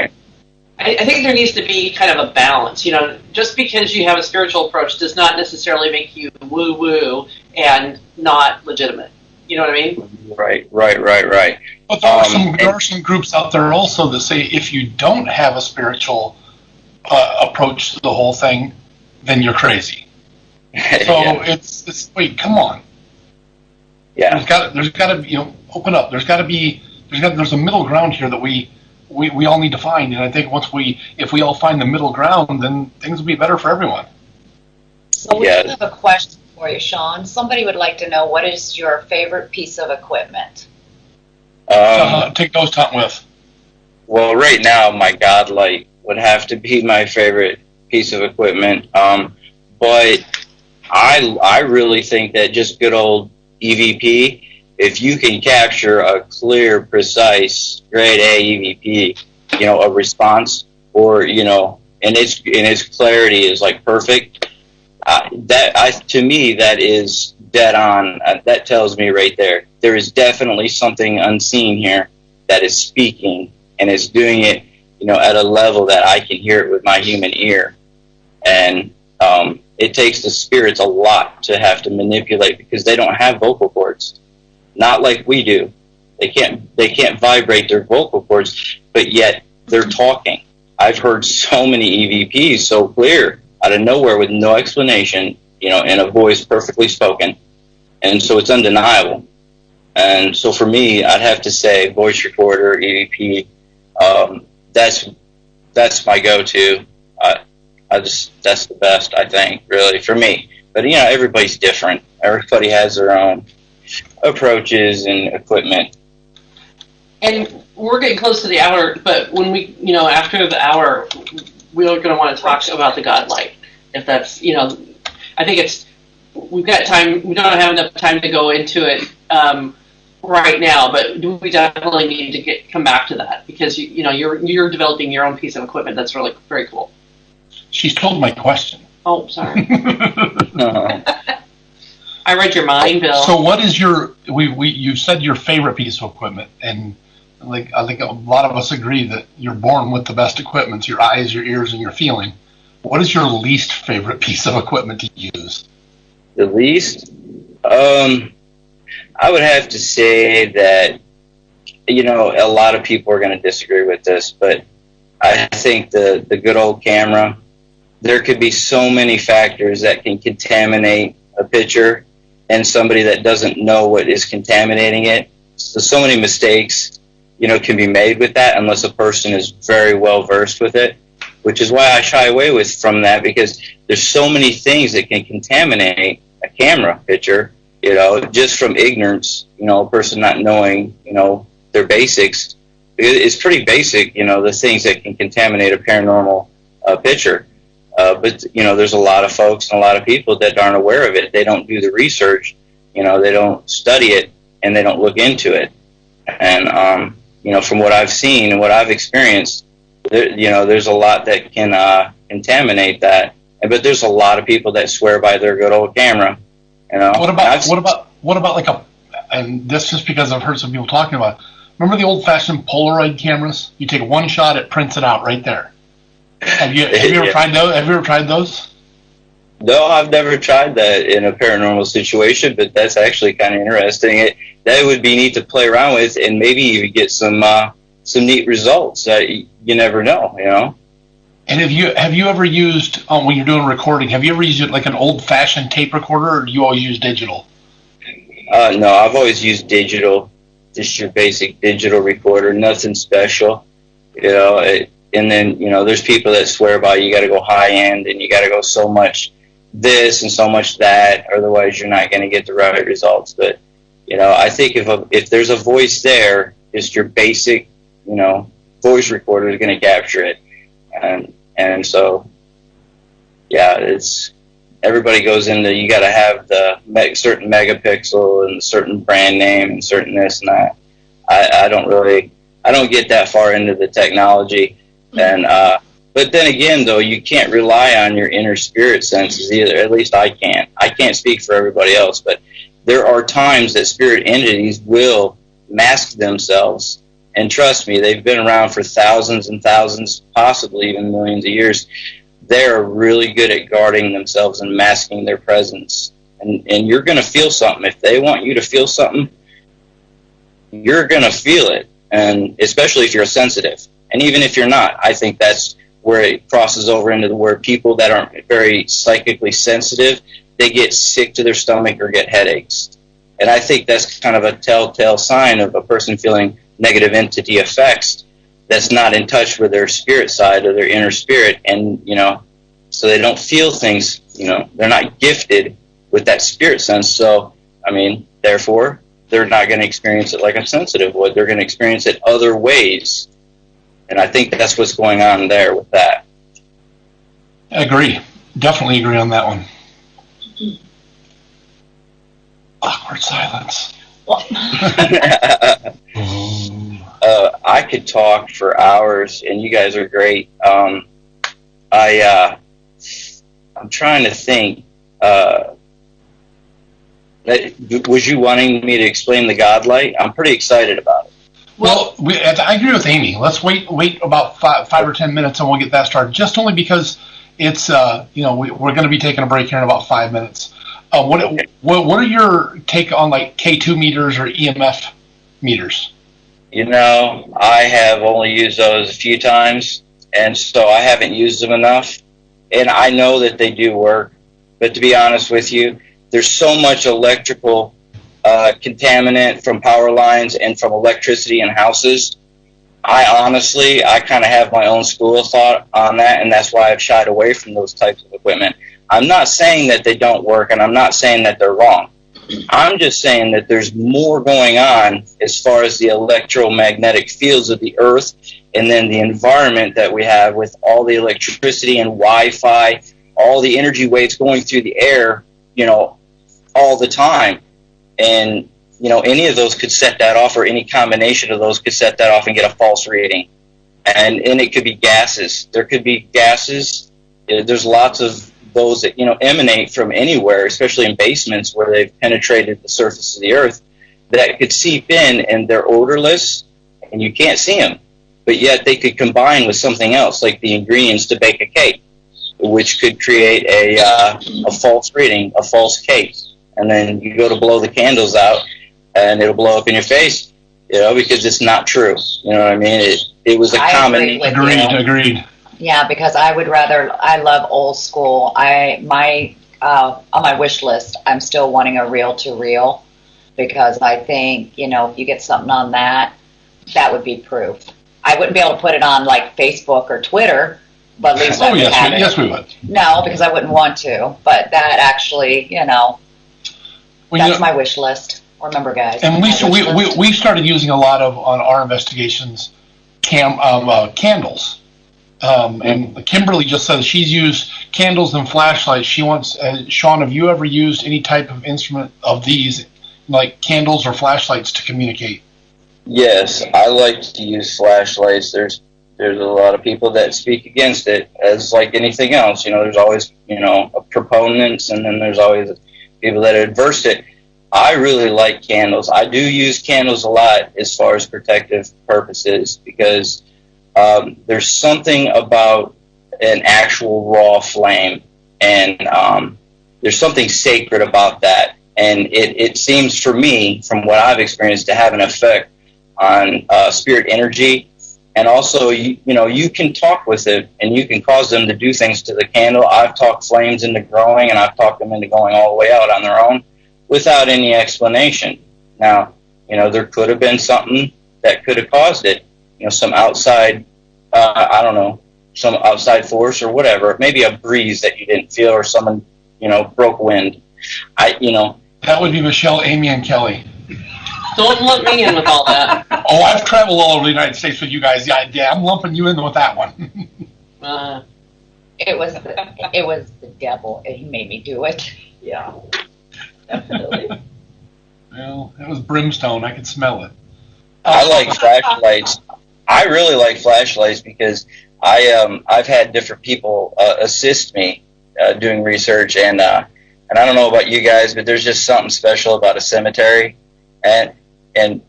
I think there needs to be kind of a balance. Just because you have a spiritual approach does not necessarily make you woo-woo and not legitimate. You know what I mean? Right. But there are some groups out there also that say if you don't have a spiritual approach to the whole thing, then you're crazy. So it's wait, come on. Yeah. There's got to be, open up. There's a middle ground here that we we all need to find. And I think if we all find the middle ground, then things will be better for everyone. So we have a question for you, Sean. Somebody would like to know, what is your favorite piece of equipment? Take ghost hunt with. Well, right now, my Godlight would have to be my favorite piece of equipment. But I really think that just good old EVP, if you can capture a clear, precise, grade A EVP, a response, or, and its clarity is like perfect, to me, that is dead on. That tells me right there is definitely something unseen here that is speaking, and it's doing it, at a level that I can hear it with my human ear. And it takes the spirits a lot to have to manipulate, because they don't have vocal cords, not like we do. They can't vibrate their vocal cords, but yet they're talking. I've heard so many EVPs so clear out of nowhere with no explanation, in a voice perfectly spoken. And so it's undeniable. And so for me, I'd have to say voice recorder, EVP, that's my go-to. That's the best, I think, really, for me. But, everybody's different. Everybody has their own approaches and equipment. And we're getting close to the hour, but when we, after the hour, we're going to want to talk about the Godlight. If that's, I think we've got time, we don't have enough time to go into it right now, but we definitely need to come back to that, because, you're developing your own piece of equipment that's really very cool. She's told my question. Oh, sorry. I read your mind, Bill. So what is you said your favorite piece of equipment, and I think a lot of us agree that you're born with the best equipment, your eyes, your ears, and your feeling. What is your least favorite piece of equipment to use? The least? I would have to say that, a lot of people are going to disagree with this, but I think the good old camera, there could be so many factors that can contaminate a picture, and somebody that doesn't know what is contaminating it. So many mistakes, can be made with that unless a person is very well versed with it, which is why I shy away from that, because there's so many things that can contaminate a camera picture, just from ignorance, a person not knowing, their basics. It's pretty basic, the things that can contaminate a paranormal picture. But, there's a lot of folks and a lot of people that aren't aware of it. They don't do the research, they don't study it, and they don't look into it. And, from what I've seen and what I've experienced, there's a lot that can contaminate that. But there's a lot of people that swear by their good old camera. What about and this just because I've heard some people talking about it. Remember the old-fashioned Polaroid cameras? You take one shot, it prints it out right there. Have you ever tried those? Have you ever tried those? No, I've never tried that in a paranormal situation, but that's actually kind of interesting. That would be neat to play around with, and maybe you get some neat results that you never know, And have you ever used, when you're doing recording, have you ever used like an old-fashioned tape recorder, or do you always use digital? No, I've always used digital, just your basic digital recorder, nothing special, and then, there's people that swear by you got to go high-end, and you got to go so much this and so much that, otherwise you're not going to get the right results. But, I think if there's a voice there, just your basic, voice recorder is going to capture it. And so, yeah, everybody goes into, you got to have the certain megapixel and certain brand name and certain this and that. I don't get that far into the technology. And, but then again, though, you can't rely on your inner spirit senses either. At least I can't. I can't speak for everybody else, but there are times that spirit entities will mask themselves. And trust me, they've been around for thousands and thousands, possibly even millions of years. They're really good at guarding themselves and masking their presence. And you're going to feel something. If they want you to feel something, you're going to feel it. And especially if you're sensitive. And even if you're not, I think that's where it crosses over into where people that aren't very psychically sensitive, they get sick to their stomach or get headaches. And I think that's kind of a telltale sign of a person feeling negative entity effects. that's not in touch with their spirit side or their inner spirit, and so they don't feel things. They're not gifted with that spirit sense. So therefore, they're not going to experience it like a sensitive would. They're going to experience it other ways, and I think that's what's going on there with that. Agree. Definitely agree on that one. Awkward silence. I could talk for hours, and you guys are great. I'm trying to think. Was you wanting me to explain the God light? I'm pretty excited about it. Well, I agree with Amy. Let's wait about 5 or 10 minutes, and we'll get that started. Just only because it's we're going to be taking a break here in about 5 minutes. What are your take on like K2 meters or EMF meters? I have only used those a few times, and so I haven't used them enough. And I know that they do work, but to be honest with you, there's so much electrical contaminant from power lines and from electricity in houses. I kind of have my own school of thought on that, and that's why I've shied away from those types of equipment. I'm not saying that they don't work, and I'm not saying that they're wrong. I'm just saying that there's more going on as far as the electromagnetic fields of the earth, and then the environment that we have with all the electricity and Wi-Fi, all the energy waves going through the air, all the time. And, any of those could set that off, or any combination of those could set that off and get a false reading. And it could be gases. There could be gases. There's lots of those that, emanate from anywhere, especially in basements where they've penetrated the surface of the earth, that could seep in, and they're odorless, and you can't see them. But yet they could combine with something else, like the ingredients to bake a cake, which could create a false reading, a false cake. And then you go to blow the candles out, and it'll blow up in your face, because it's not true. You know what I mean? It was a common... Agreed. Yeah, because I love old school. On my wish list, I'm still wanting a reel-to-reel, because I think, if you get something on that would be proof. I wouldn't be able to put it on like Facebook or Twitter, but at least I would have it. Yes, we would. No, because I wouldn't want to. But that actually, that's my wish list. Remember, guys. And we started using a lot of, on our investigations, candles. And Kimberly just says she's used candles and flashlights. She wants, Sean, have you ever used any type of instrument of these, like candles or flashlights, to communicate? Yes, I like to use flashlights. There's a lot of people that speak against it, as like anything else. There's always, proponents, and then there's always people that are adverse to it. I really like candles. I do use candles a lot as far as protective purposes, because there's something about an actual raw flame, and there's something sacred about that. And it seems, for me, from what I've experienced, to have an effect on spirit energy. And also, you can talk with it, and you can cause them to do things to the candle. I've talked flames into growing, and I've talked them into going all the way out on their own without any explanation. Now, there could have been something that could have caused it. Some outside, some outside force or whatever. Maybe a breeze that you didn't feel, or someone, broke wind. That would be Michelle, Amy, and Kelly. Don't lump me in with all that. Oh, I've traveled all over the United States with you guys. Yeah, I'm lumping you in with that one. It was the devil, and he made me do it. Yeah, definitely. Well, it was brimstone. I could smell it. I like flashlights. I really like flashlights, because I've had different people assist me doing research, and I don't know about you guys, but there's just something special about a cemetery, and I'm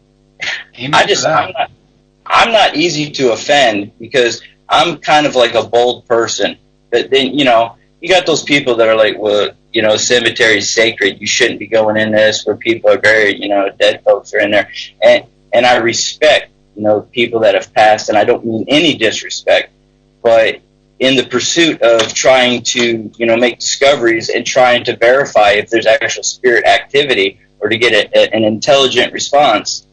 not easy to offend, because I'm kind of like a bold person. But then, you got those people that are like, well, cemetery is sacred. You shouldn't be going in this where people are buried, dead folks are in there. And I respect, people that have passed, and I don't mean any disrespect, but in the pursuit of trying to, make discoveries and trying to verify if there's actual spirit activity, or to get an intelligent response,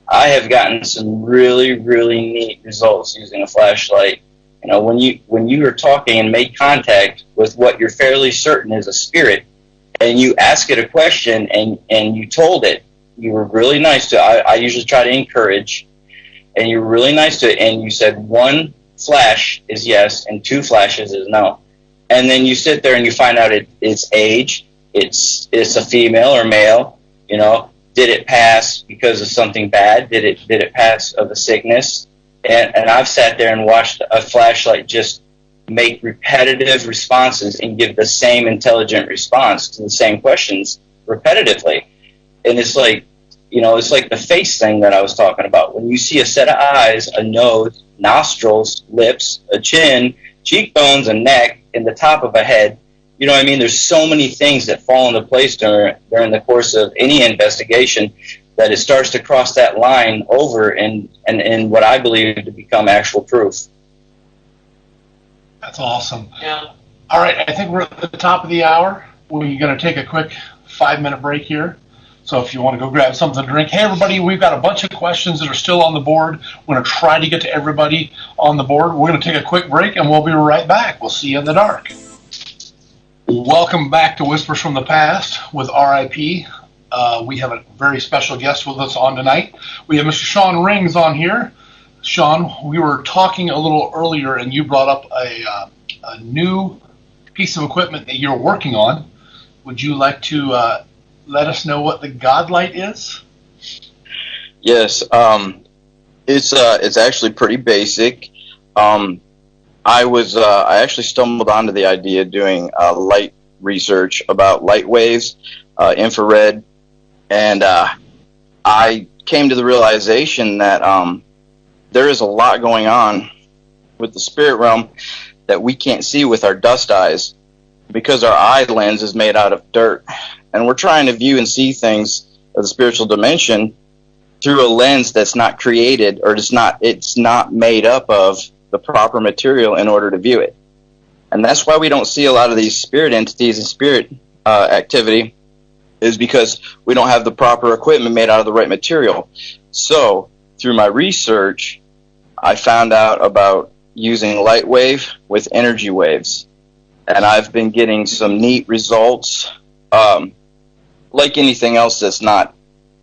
I have gotten some really, really neat results using a flashlight. You know, when you are talking and make contact with what you're fairly certain is a spirit, and you ask it a question and you told it, you were really nice to it. I usually try to encourage, and you were really nice to it, and you said 1 flash is yes and 2 flashes is no. And then you sit there and you find out its age, it's a female or male, you know. Did it pass because of something bad? Did it pass of a sickness? And I've sat there and watched a flashlight just make repetitive responses and give the same intelligent response to the same questions repetitively. And it's like, you know, it's like the face thing that I was talking about. When you see a set of eyes, a nose, nostrils, lips, a chin, cheekbones, a neck, and the top of a head, you know what I mean? There's so many things that fall into place during the course of any investigation that it starts to cross that line over and what I believe to become actual proof. That's awesome. Yeah. All right, I think we're at the top of the hour. We're going to take a quick 5-minute break here. So if you want to go grab something to drink. Hey, everybody, we've got a bunch of questions that are still on the board. We're going to try to get to everybody on the board. We're going to take a quick break, and we'll be right back. We'll see you in the dark. Welcome back to Whispers from the Past with RIP. We have a very special guest with us on tonight. We have Mr. Sean Rings on here. Sean, we were talking a little earlier, and you brought up a new piece of equipment that you're working on. Would you like to let us know what the Godlight is? Yes, it's actually pretty basic. I actually stumbled onto the idea of doing light research about light waves, infrared, and I came to the realization that there is a lot going on with the spirit realm that we can't see with our dust eyes because our eye lens is made out of dirt, and we're trying to view and see things of the spiritual dimension through a lens that's not created, or it's not made up of the proper material in order to view it. And that's why we don't see a lot of these spirit entities and spirit activity, is because we don't have the proper equipment made out of the right material. So through my research, I found out about using light wave with energy waves, and I've been getting some neat results. Like anything else that's not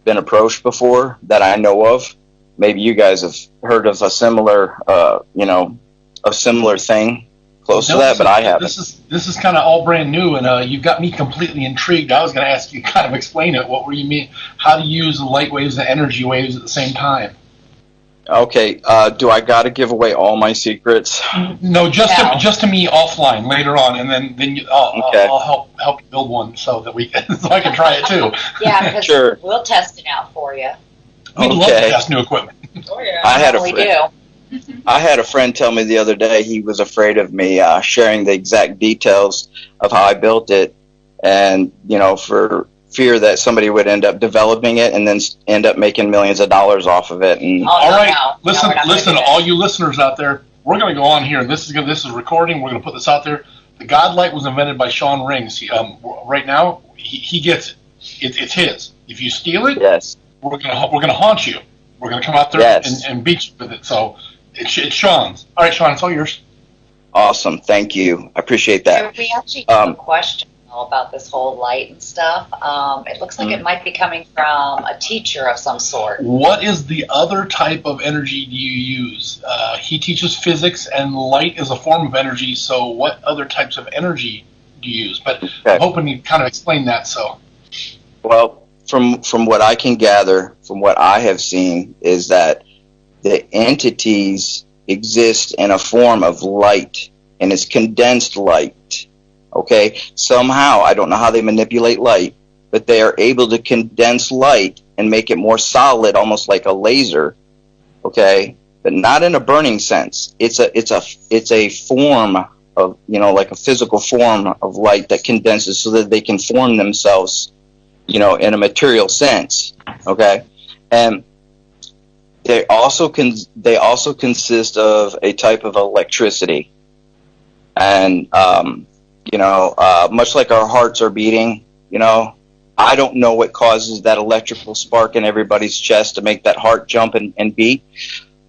been approached before that I know of. Maybe you guys have heard of a similar, a similar thing close to that, but I haven't. This is kind of all brand new, and you've got me completely intrigued. I was going to ask you, kind of explain it. What were you mean? How to use light waves and energy waves at the same time? Okay. Do I got to give away all my secrets? No, just to me offline later on, and then I'll help you build one so that so I can try it too. Yeah, because sure. We'll test it out for you. We'd love to test new equipment. Oh, yeah. I had a friend tell me the other day he was afraid of me sharing the exact details of how I built it, and for fear that somebody would end up developing it and then end up making millions of dollars off of it. And all right, listen, all you listeners out there, we're going to go on here. This is recording. We're going to put this out there. The Godlight was invented by Sean Rings. Right now, he gets it. It's his. If you steal it, yes, we're going to haunt you. We're going to come out there and beat you with it. So it's Sean's. All right, Sean, it's all yours. Awesome. Thank you. I appreciate that. We actually have a question about this whole light and stuff. It looks like it might be coming from a teacher of some sort. What is the other type of energy do you use? He teaches physics, and light is a form of energy, so what other types of energy do you use? But I'm hoping you kind of explain that. So, well, from what I can gather, from what I have seen, is that the entities exist in a form of light, and it's condensed light. Okay, somehow, I don't know how they manipulate light, but they are able to condense light and make it more solid, almost like a laser. Okay, but not in a burning sense. It's a form of, like a physical form of light that condenses so that they can form themselves, in a material sense. Okay, and they also consist of a type of electricity, and much like our hearts are beating, I don't know what causes that electrical spark in everybody's chest to make that heart jump and beat,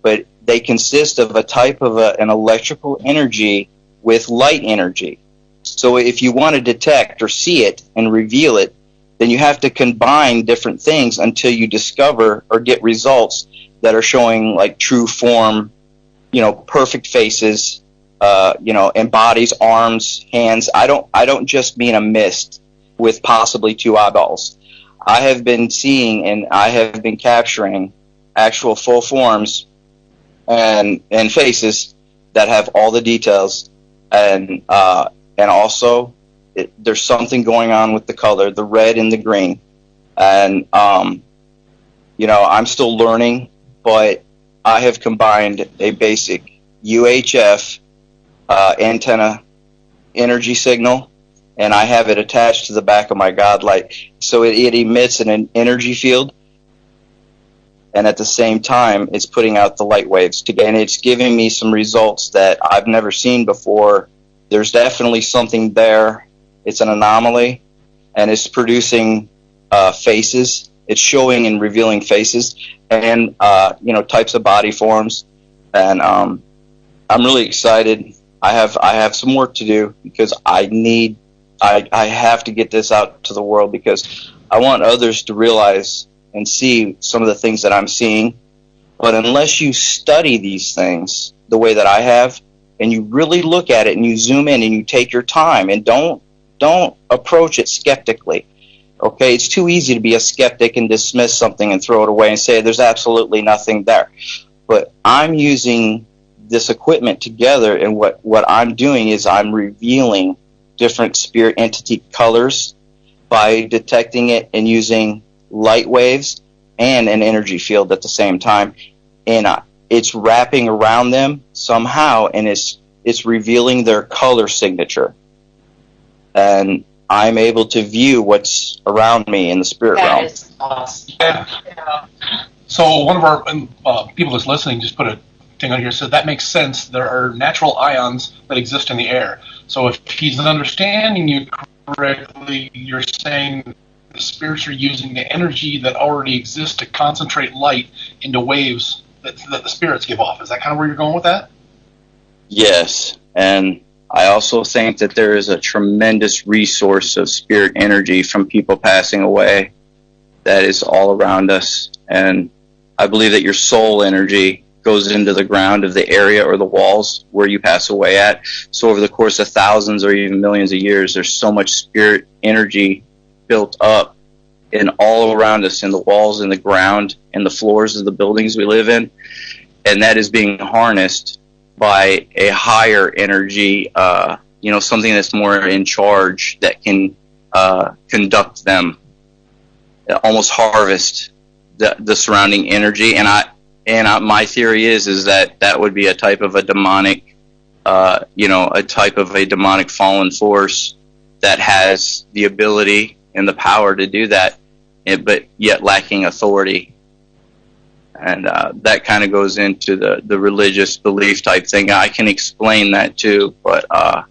but they consist of a type of an electrical energy with light energy. So if you want to detect or see it and reveal it, then you have to combine different things until you discover or get results that are showing like true form, perfect faces, and bodies, arms, hands. I don't just mean a mist with possibly two eyeballs. I have been seeing and I have been capturing actual full forms and faces that have all the details, and also there's something going on with the color, the red and the green, and I'm still learning, but I have combined a basic UHF antenna energy signal, and I have it attached to the back of my godlight, so it emits an energy field, and at the same time it's putting out the light waves, and it's giving me some results that I've never seen before. There's definitely something there. It's an anomaly, and it's producing faces. It's showing and revealing faces and types of body forms, and I'm really excited. I have some work to do because I have to get this out to the world, because I want others to realize and see some of the things that I'm seeing. But unless you study these things the way that I have, and you really look at it and you zoom in and you take your time and don't approach it skeptically. Okay, it's too easy to be a skeptic and dismiss something and throw it away and say there's absolutely nothing there. But I'm using this equipment together, and what I'm doing is I'm revealing different spirit entity colors by detecting it and using light waves and an energy field at the same time, and it's wrapping around them somehow, and it's revealing their color signature, and I'm able to view what's around me in the spirit realm. That is awesome. Yeah. So one of our people that's listening just put a thing on here, said that makes sense. There are natural ions that exist in the air. So if he's understanding you correctly, you're saying the spirits are using the energy that already exists to concentrate light into waves that the spirits give off. Is that kind of where you're going with that? Yes, and I also think that there is a tremendous resource of spirit energy from people passing away that is all around us, and I believe that your soul energy goes into the ground of the area or the walls where you pass away at. So over the course of thousands or even millions of years, there's so much spirit energy built up and all around us, in the walls, in the ground, in the floors of the buildings we live in, and that is being harnessed by a higher energy, something that's more in charge, that can conduct them, almost harvest the surrounding energy. And my theory is that would be a type of a demonic, a type of a demonic fallen force that has the ability and the power to do that, but yet lacking authority. And that kind of goes into the religious belief type thing. I can explain that too, but a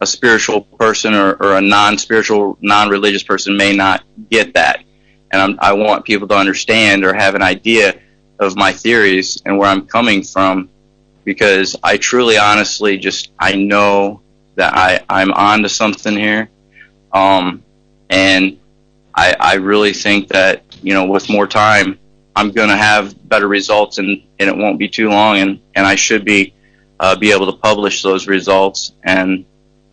spiritual person or a non-spiritual, non-religious person may not get that. And I want people to understand or have an idea of my theories and where I'm coming from, because I truly, honestly, I know that I'm onto something here. And I really think that, with more time, I'm going to have better results, and it won't be too long, and I should be able to publish those results, and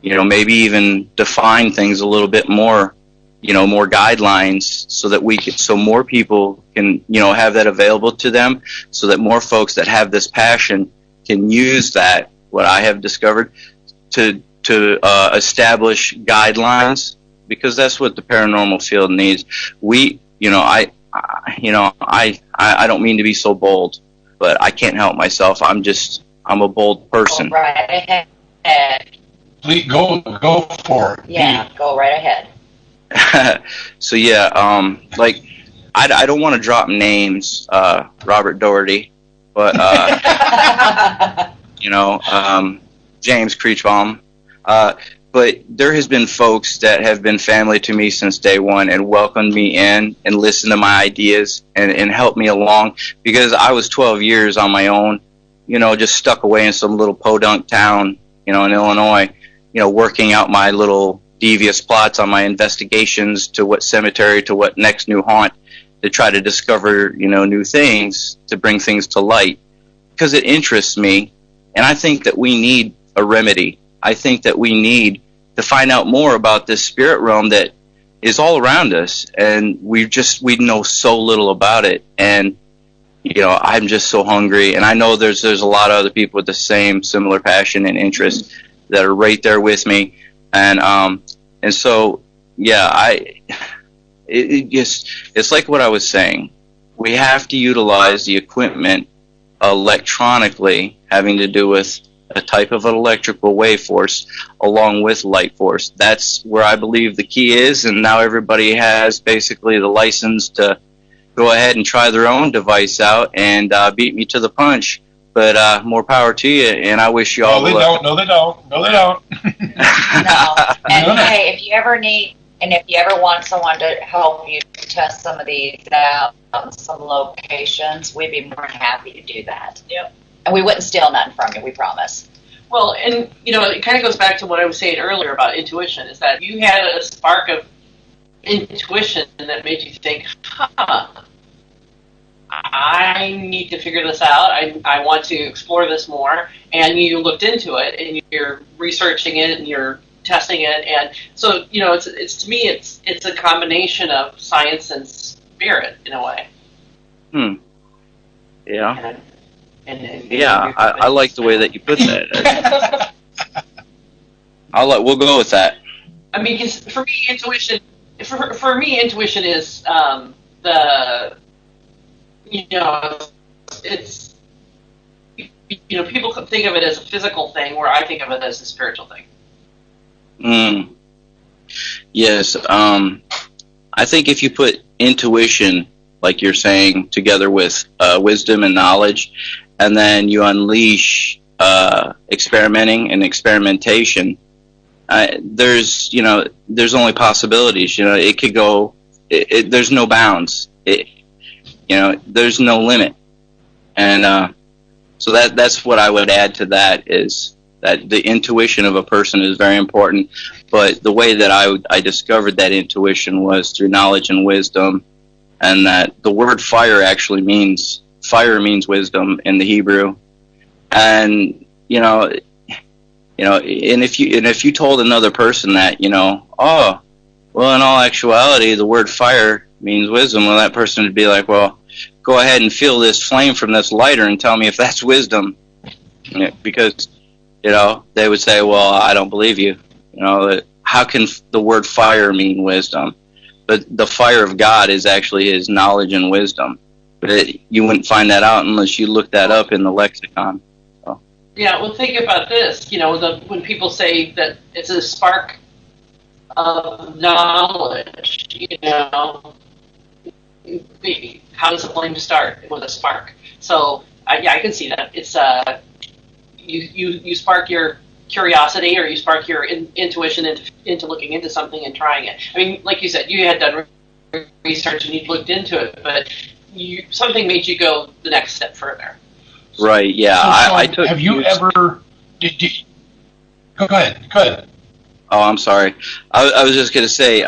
maybe even define things a little bit more, more guidelines, so that so more people can have that available to them, so that more folks that have this passion can use that, what I have discovered, to establish guidelines, because that's what the paranormal field needs. I don't mean to be so bold, but I can't help myself. I'm a bold person. Go right ahead. Please go for it. Yeah, go right ahead. So yeah, I don't want to drop names, Robert Doherty, but James Creechbaum. but there has been folks that have been family to me since day one and welcomed me in and listened to my ideas and helped me along, because I was 12 years on my own, just stuck away in some little podunk town, in Illinois, working out my little devious plots on my investigations to what cemetery, to what next new haunt, to try to discover, new things, to bring things to light, because it interests me. And I think that we need a remedy. I think that we need to find out more about this spirit realm that is all around us, and we know so little about it. And I'm just so hungry, and I know there's a lot of other people with the same similar passion and interest that are right there with me. And so it's like what I was saying. We have to utilize the equipment electronically, having to do with a type of an electrical wave force along with light force. That's where I believe the key is, and now everybody has basically the license to go ahead and try their own device out and beat me to the punch. But more power to you, and I wish you all No, they don't. No, they don't. No, they don't. No. And hey, if you ever need, and if you ever want someone to help you test some of these out in some locations, we'd be more than happy to do that. Yep. And we wouldn't steal nothing from you, we promise. Well, and it kind of goes back to what I was saying earlier about intuition, is that you had a spark of intuition that made you think, I need to figure this out. I want to explore this more. And you looked into it, and you're researching it, and you're testing it. And so, it's to me, it's a combination of science and spirit in a way. Yeah. And I like the way that you put that. We'll go with that. I mean, 'cause for me, intuition is it's people could think of it as a physical thing, where I think of it as a spiritual thing. Yes. I think if you put intuition, like you're saying, together with wisdom and knowledge, and then you unleash experimenting and experimentation, there's only possibilities. It could go. There's no bounds. There's no limit. And so that's what I would add to that, is that the intuition of a person is very important. But the way that I discovered that intuition was through knowledge and wisdom, and that the word fire actually means wisdom in the Hebrew. And and if you told another person that, well, in all actuality, the word fire means wisdom, well, that person would be like, well, go ahead and feel this flame from this lighter and tell me if that's wisdom. Because they would say, well, I don't believe you. How can the word fire mean wisdom? But the fire of God is actually his knowledge and wisdom. But you wouldn't find that out unless you look that up in the lexicon. So. Yeah, well, think about this. When people say that it's a spark of knowledge, how does a flame start? With a spark. So, I can see that. It's you spark your curiosity, or you spark your intuition into looking into something and trying it. I mean, like you said, you had done research and you'd looked into it, but something made you go the next step further. Right. Yeah. I took. Have you ever? Go ahead. Oh, I'm sorry. I was just going to say,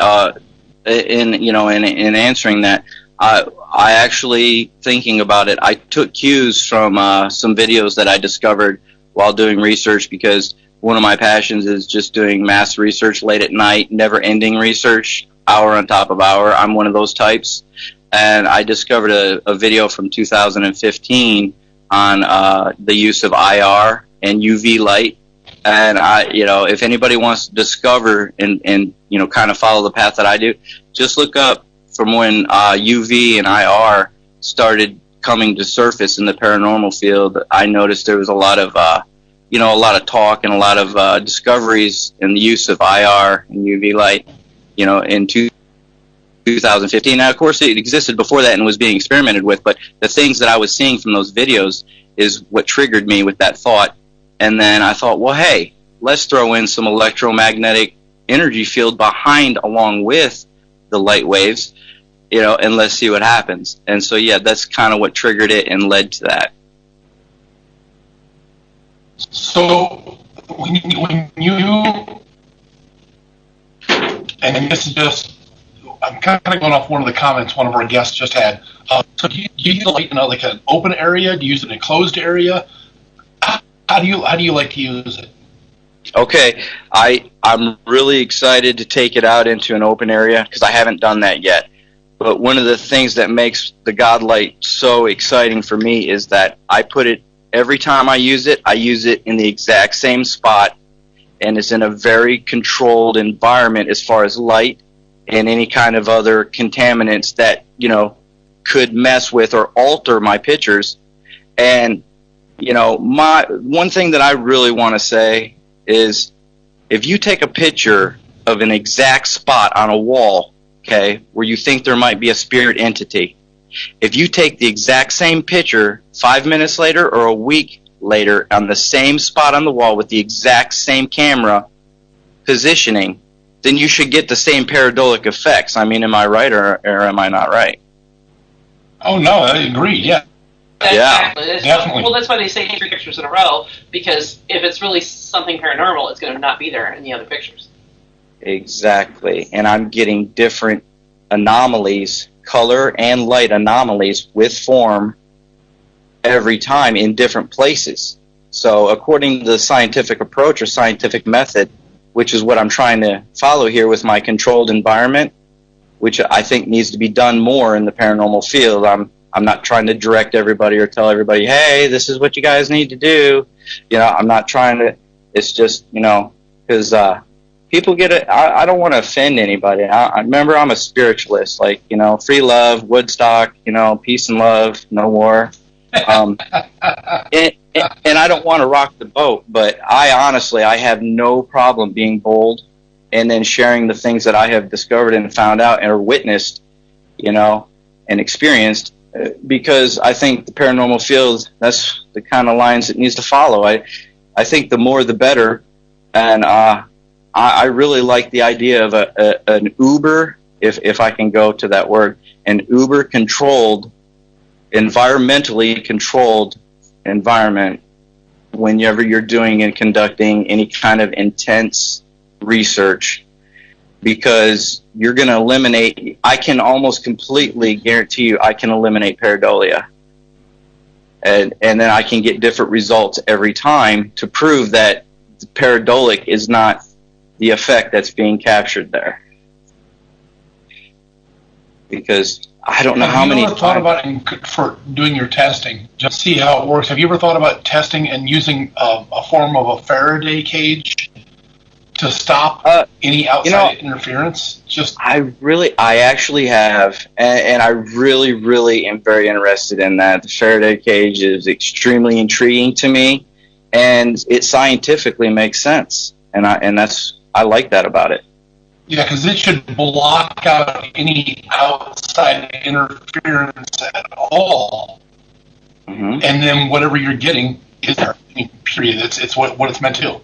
in answering that, I actually, thinking about it, I took cues from some videos that I discovered while doing research, because one of my passions is just doing mass research late at night, never-ending research, hour on top of hour. I'm one of those types. And I discovered a video from 2015 on the use of IR and UV light. And if anybody wants to discover and kind of follow the path that I do, just look up from when UV and IR started coming to surface in the paranormal field. I noticed there was a lot of talk and a lot of discoveries in the use of IR and UV light, in 2015. Now, of course, it existed before that and was being experimented with, but the things that I was seeing from those videos is what triggered me with that thought. And then I thought, well, hey, let's throw in some electromagnetic energy field behind along with the light waves, and let's see what happens. And so, yeah, that's kind of what triggered it and led to that. So when you and this is just, I'm kind of going off one of the comments one of our guests just had. So do you use it like like an open area? Do you use it in a closed area? How do you like to use it? Okay, I'm really excited to take it out into an open area because I haven't done that yet. But one of the things that makes the God Light so exciting for me is that I put it, every time I use it in the exact same spot, and it's in a very controlled environment as far as light and any kind of other contaminants that, could mess with or alter my pictures. And, my one thing that I really want to say is if you take a picture of an exact spot on a wall, okay, where you think there might be a spirit entity, if you take the exact same picture 5 minutes later or a week later on the same spot on the wall with the exact same camera positioning, then you should get the same pareidolik effects. I mean, am I right or am I not right? Oh, no, I agree, yeah. Exactly. Yeah, definitely. Well, that's why they say take 3 pictures in a row, because if it's really something paranormal, it's going to not be there in the other pictures. Exactly. And I'm getting different anomalies, color and light anomalies with form every time in different places. So according to the scientific approach or scientific method, which is what I'm trying to follow here with my controlled environment, which I think needs to be done more in the paranormal field. I'm not trying to direct everybody or tell everybody, hey, this is what you guys need to do. I'm not trying to, it's just, because people get it. I don't want to offend anybody. I remember I'm a spiritualist, like, free love, Woodstock, peace and love, no war. And I don't want to rock the boat, but I have no problem being bold and then sharing the things that I have discovered and found out or witnessed, and experienced, because I think the paranormal field, that's the kind of lines it needs to follow. I think the more the better, and I really like the idea of an Uber, if I can go to that word, an Uber controlled, environmentally controlled environment whenever you're doing and conducting any kind of intense research, because you're going to eliminate, I can almost completely guarantee you I can eliminate pareidolia. And then I can get different results every time to prove that the pareidolik is not the effect that's being captured there. Because I don't know how many times. Have you ever thought about, for doing your testing, just see how it works, have you ever thought about testing and using a form of a Faraday cage to stop any outside interference? I actually have, and I really am very interested in that. The Faraday cage is extremely intriguing to me, and it scientifically makes sense, and I like that about it. Yeah, because it should block out any outside interference at all, and then whatever you're getting is there. I mean, period. It's what it's meant to do.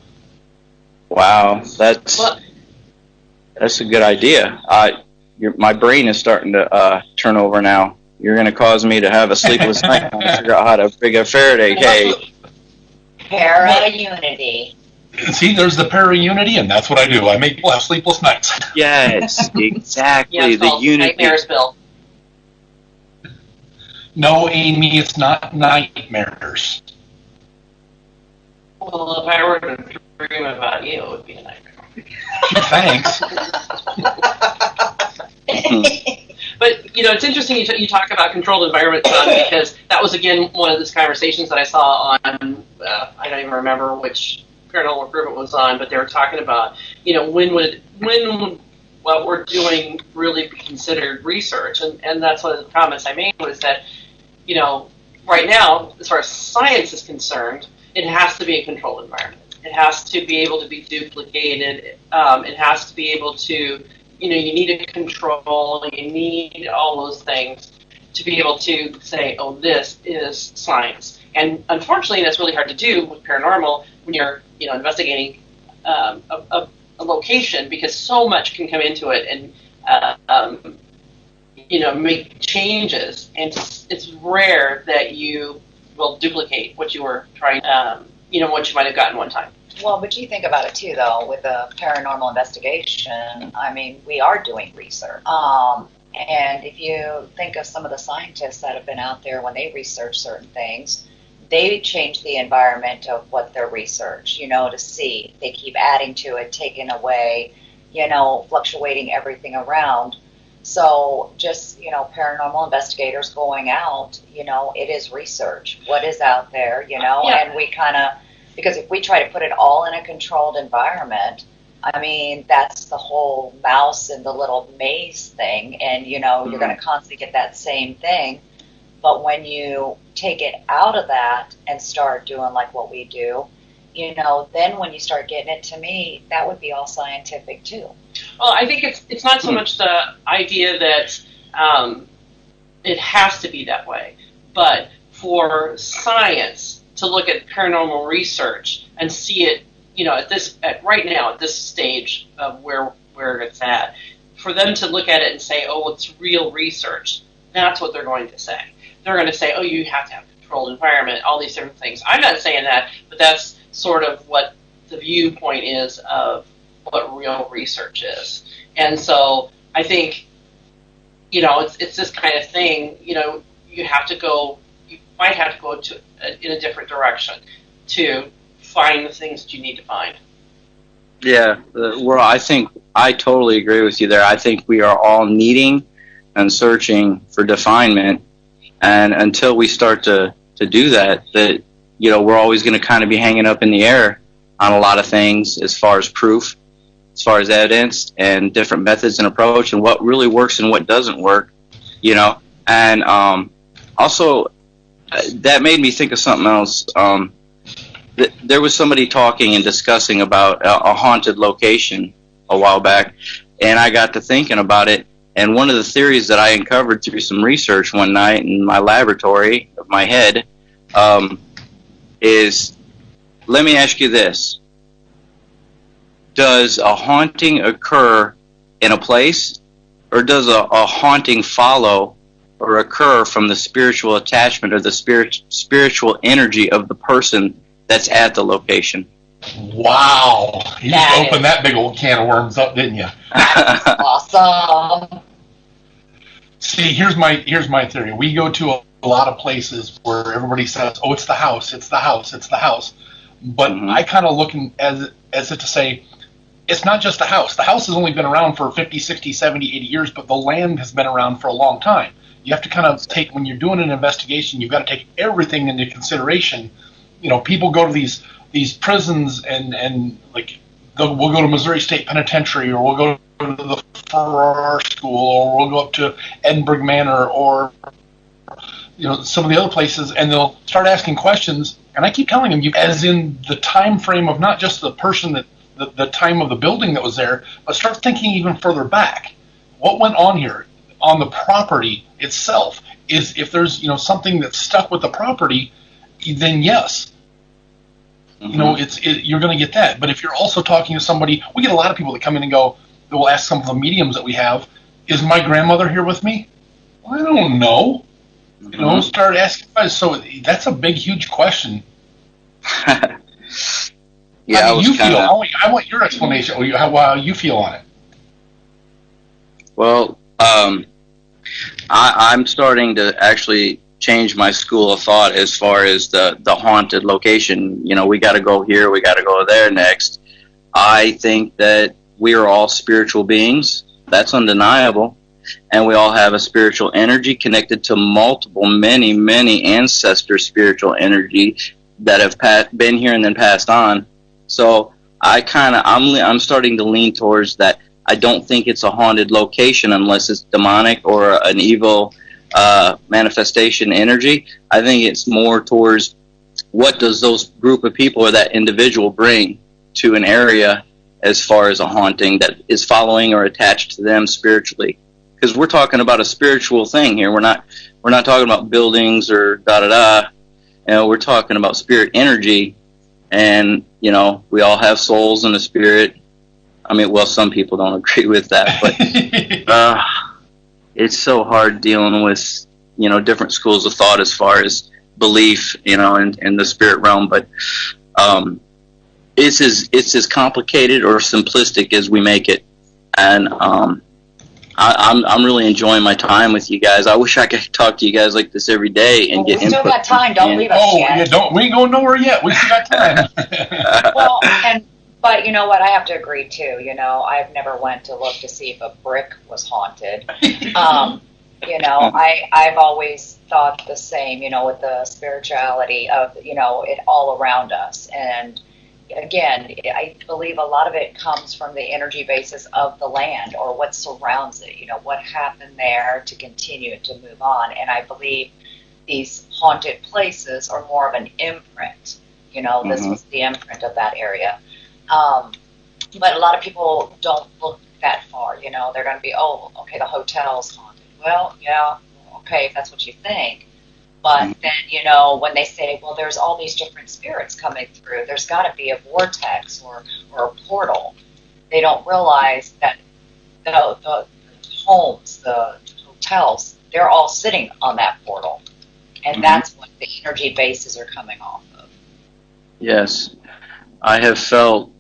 Wow, that's a good idea. My brain is starting to turn over now. You're going to cause me to have a sleepless night trying to figure out how to figure a Faraday cage. Para-unity. See, there's the para-unity, and that's what I do. I make people have sleepless nights. Yes, exactly. Yeah, the unity. Nightmares, Bill. No, Amy, it's not nightmares. Well, if I were to dream about you, it would be a nightmare. Thanks. But, it's interesting you talk about controlled environment, John, because that was, again, one of those conversations that I saw on, I don't even remember which paranormal group it was on, but they were talking about, when would what we're doing really be considered research? And that's one of the comments I made was that, right now, as far as science is concerned, it has to be a controlled environment. It has to be able to be duplicated. It has to be able to, you need a control. You need all those things to be able to say, oh, this is science. And unfortunately, that's really hard to do with paranormal when you're, investigating a location, because so much can come into it and make changes, and it's rare that you will duplicate what you were trying, what you might have gotten one time. Well, but you think about it too, though, with the paranormal investigation. I mean, we are doing research. And if you think of some of the scientists that have been out there when they research certain things, they change the environment of what their research, to see. They keep adding to it, taking away, fluctuating everything around. So just, paranormal investigators going out, it is research. What is out there, Yeah. and we kind of, because if we try to put it all in a controlled environment, I mean, that's the whole mouse in the little maze thing. And, you're going to constantly get that same thing. But when you take it out of that and start doing like what we do, then when you start getting it, to me, that would be all scientific too. Well, I think it's not so much the idea that it has to be that way, but for science to look at paranormal research and see it, right now at this stage of where it's at, for them to look at it and say, oh, it's real research, that's what they're going to say. They're going to say, oh, you have to have a controlled environment, all these different things. I'm not saying that, but that's sort of what the viewpoint is of what real research is. And so I think, it's this kind of thing, you might have to go in a different direction to find the things that you need to find. Yeah, I think I totally agree with you there. I think we are all needing and searching for definement, and until we start to do that, we're always going to kind of be hanging up in the air on a lot of things as far as proof, as far as evidence, and different methods and approach, and what really works and what doesn't work, and also that made me think of something else. There was somebody talking and discussing about a haunted location a while back, and I got to thinking about it. And one of the theories that I uncovered through some research one night in my laboratory of my head is, let me ask you this. Does a haunting occur in a place, or does a haunting follow or occur from the spiritual attachment or the spiritual energy of the person that's at the location? Wow. You just opened that big old can of worms up, didn't you? Awesome. See, here's my theory. We go to a lot of places where everybody says, oh, it's the house, it's the house, it's the house. But I kind of look as it to say, it's not just the house. The house has only been around for 50, 60, 70, 80 years, but the land has been around for a long time. You have to kind of take, when you're doing an investigation, you've got to take everything into consideration. People go to these prisons and like, we'll go to Missouri State Penitentiary, or we'll go to the Farrar School, or we'll go up to Edinburgh Manor, or some of the other places, and they'll start asking questions. And I keep telling them, as in the time frame of not just the person that the time of the building that was there, but start thinking even further back. What went on here on the property itself? Is if there's something that's stuck with the property, then yes. You're going to get that. But if you're also talking to somebody, we get a lot of people that come in and go, that will ask some of the mediums that we have, is my grandmother here with me? Well, I don't know. Start asking. So that's a big, huge question. Yeah, how do you feel? I want your explanation. How you feel on it. Well, I'm starting to actually change my school of thought as far as the haunted location. We got to go here, we got to go there next. I think that we are all spiritual beings. That's undeniable. And we all have a spiritual energy connected to many ancestor spiritual energy that have been here and then passed on. So I'm starting to lean towards that. I don't think it's a haunted location unless it's demonic or an evil manifestation energy. I think it's more towards what does those group of people or that individual bring to an area as far as a haunting that is following or attached to them spiritually. Because we're talking about a spiritual thing here. We're not talking about buildings or da-da-da. We're talking about spirit energy. And, you know, we all have souls and a spirit. I mean, well, some people don't agree with that, but it's so hard dealing with, you know, different schools of thought as far as belief, you know, in the spirit realm. But it's as complicated or simplistic as we make it. And I'm really enjoying my time with you guys. I wish I could talk to you guys like this every day and get we still input. got time. Don't leave us yet. Yeah, we ain't going nowhere yet. We still got time. Well, but you know what? I have to agree too. You know, I've never went to look to see if a brick was haunted. You know, I've always thought the same. You know, with the spirituality of, you know, it all around us. And again, I believe a lot of it comes from the energy basis of the land or what surrounds it. You know, what happened there to continue to move on. And I believe these haunted places are more of an imprint. You know, this was the imprint of that area. But a lot of people don't look that far. You know, they're going to be, oh, okay, the hotel's haunted. Well, yeah, okay, if that's what you think. But then, you know, when they say, well, there's all these different spirits coming through, there's got to be a vortex or a portal. They don't realize that the homes, the hotels, they're all sitting on that portal. And that's what the energy bases are coming off of. Yes. I have felt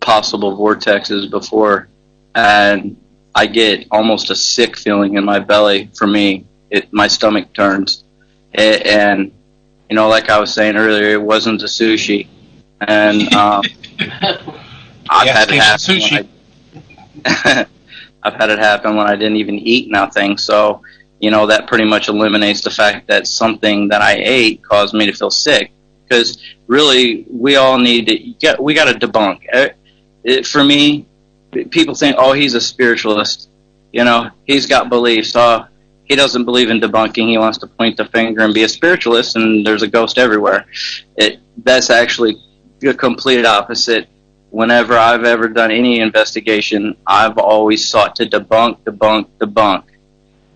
possible vortexes before, and I get almost a sick feeling in my belly. For me, my stomach turns. And, you know, like I was saying earlier, it wasn't the sushi. And I've had it happen. I've had it happen when I didn't even eat nothing. So, you know, that pretty much eliminates the fact that something that I ate caused me to feel sick. Because really, we all need to, we got to debunk. For me, people think, oh, he's a spiritualist. You know, he's got beliefs. Oh, he doesn't believe in debunking. He wants to point the finger and be a spiritualist, and there's a ghost everywhere. That's actually the complete opposite. Whenever I've ever done any investigation, I've always sought to debunk.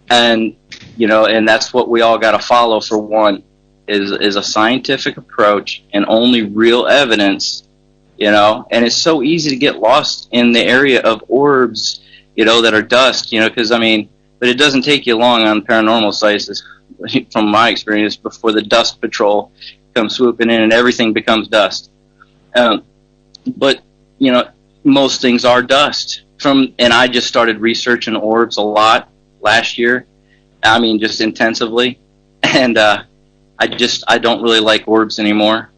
And, you know, and that's what we all got to follow. For one, is a scientific approach and only real evidence, you know. And it's so easy to get lost in the area of orbs, you know, that are dust, you know, because, I mean, but it doesn't take you long on paranormal sites, from my experience, before the dust patrol comes swooping in and everything becomes dust. But, you know, most things are dust. And I just started researching orbs a lot last year. I mean, just intensively. And I don't really like orbs anymore.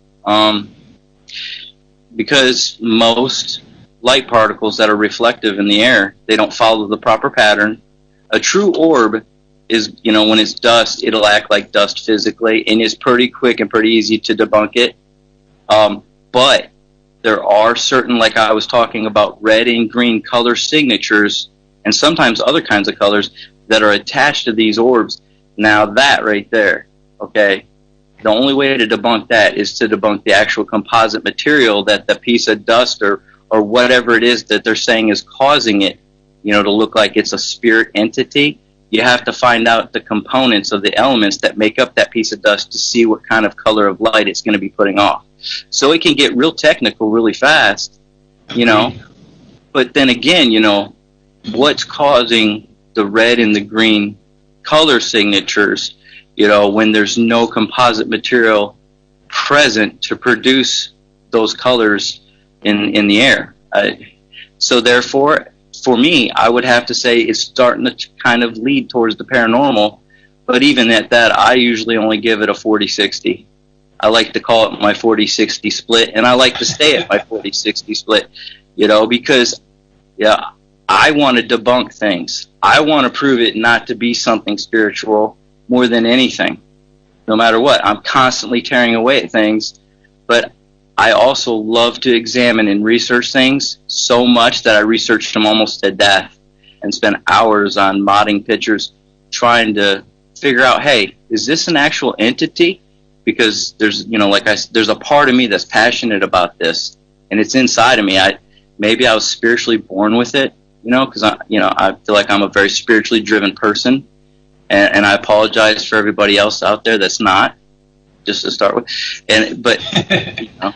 Because most light particles that are reflective in the air, they don't follow the proper pattern. A true orb is, you know, when it's dust, it'll act like dust physically, and it's pretty quick and pretty easy to debunk it. But there are certain, like I was talking about, red and green color signatures, and sometimes other kinds of colors that are attached to these orbs. Now that right there, okay, the only way to debunk that is to debunk the actual composite material that the piece of dust or whatever it is that they're saying is causing it, you know, to look like it's a spirit entity. You have to find out the components of the elements that make up that piece of dust to see what kind of color of light it's going to be putting off. So it can get real technical really fast, you know. But then again, you know, what's causing the red and the green color signatures, you know, when there's no composite material present to produce those colors in the air? So therefore, for me, I would have to say it's starting to kind of lead towards the paranormal. But even at that, I usually only give it a 40-60. I like to call it my 40-60 split, and I like to stay at my 40-60 split, you know, because, yeah, I want to debunk things. I want to prove it not to be something spiritual more than anything, no matter what. I'm constantly tearing away at things, but I also love to examine and research things so much that I researched them almost to death and spent hours on modding pictures trying to figure out, hey, is this an actual entity? Because there's, you know, there's a part of me that's passionate about this, and it's inside of me. Maybe I was spiritually born with it, you know, because I feel like I'm a very spiritually driven person, and I apologize for everybody else out there that's not. just to start with. But you know,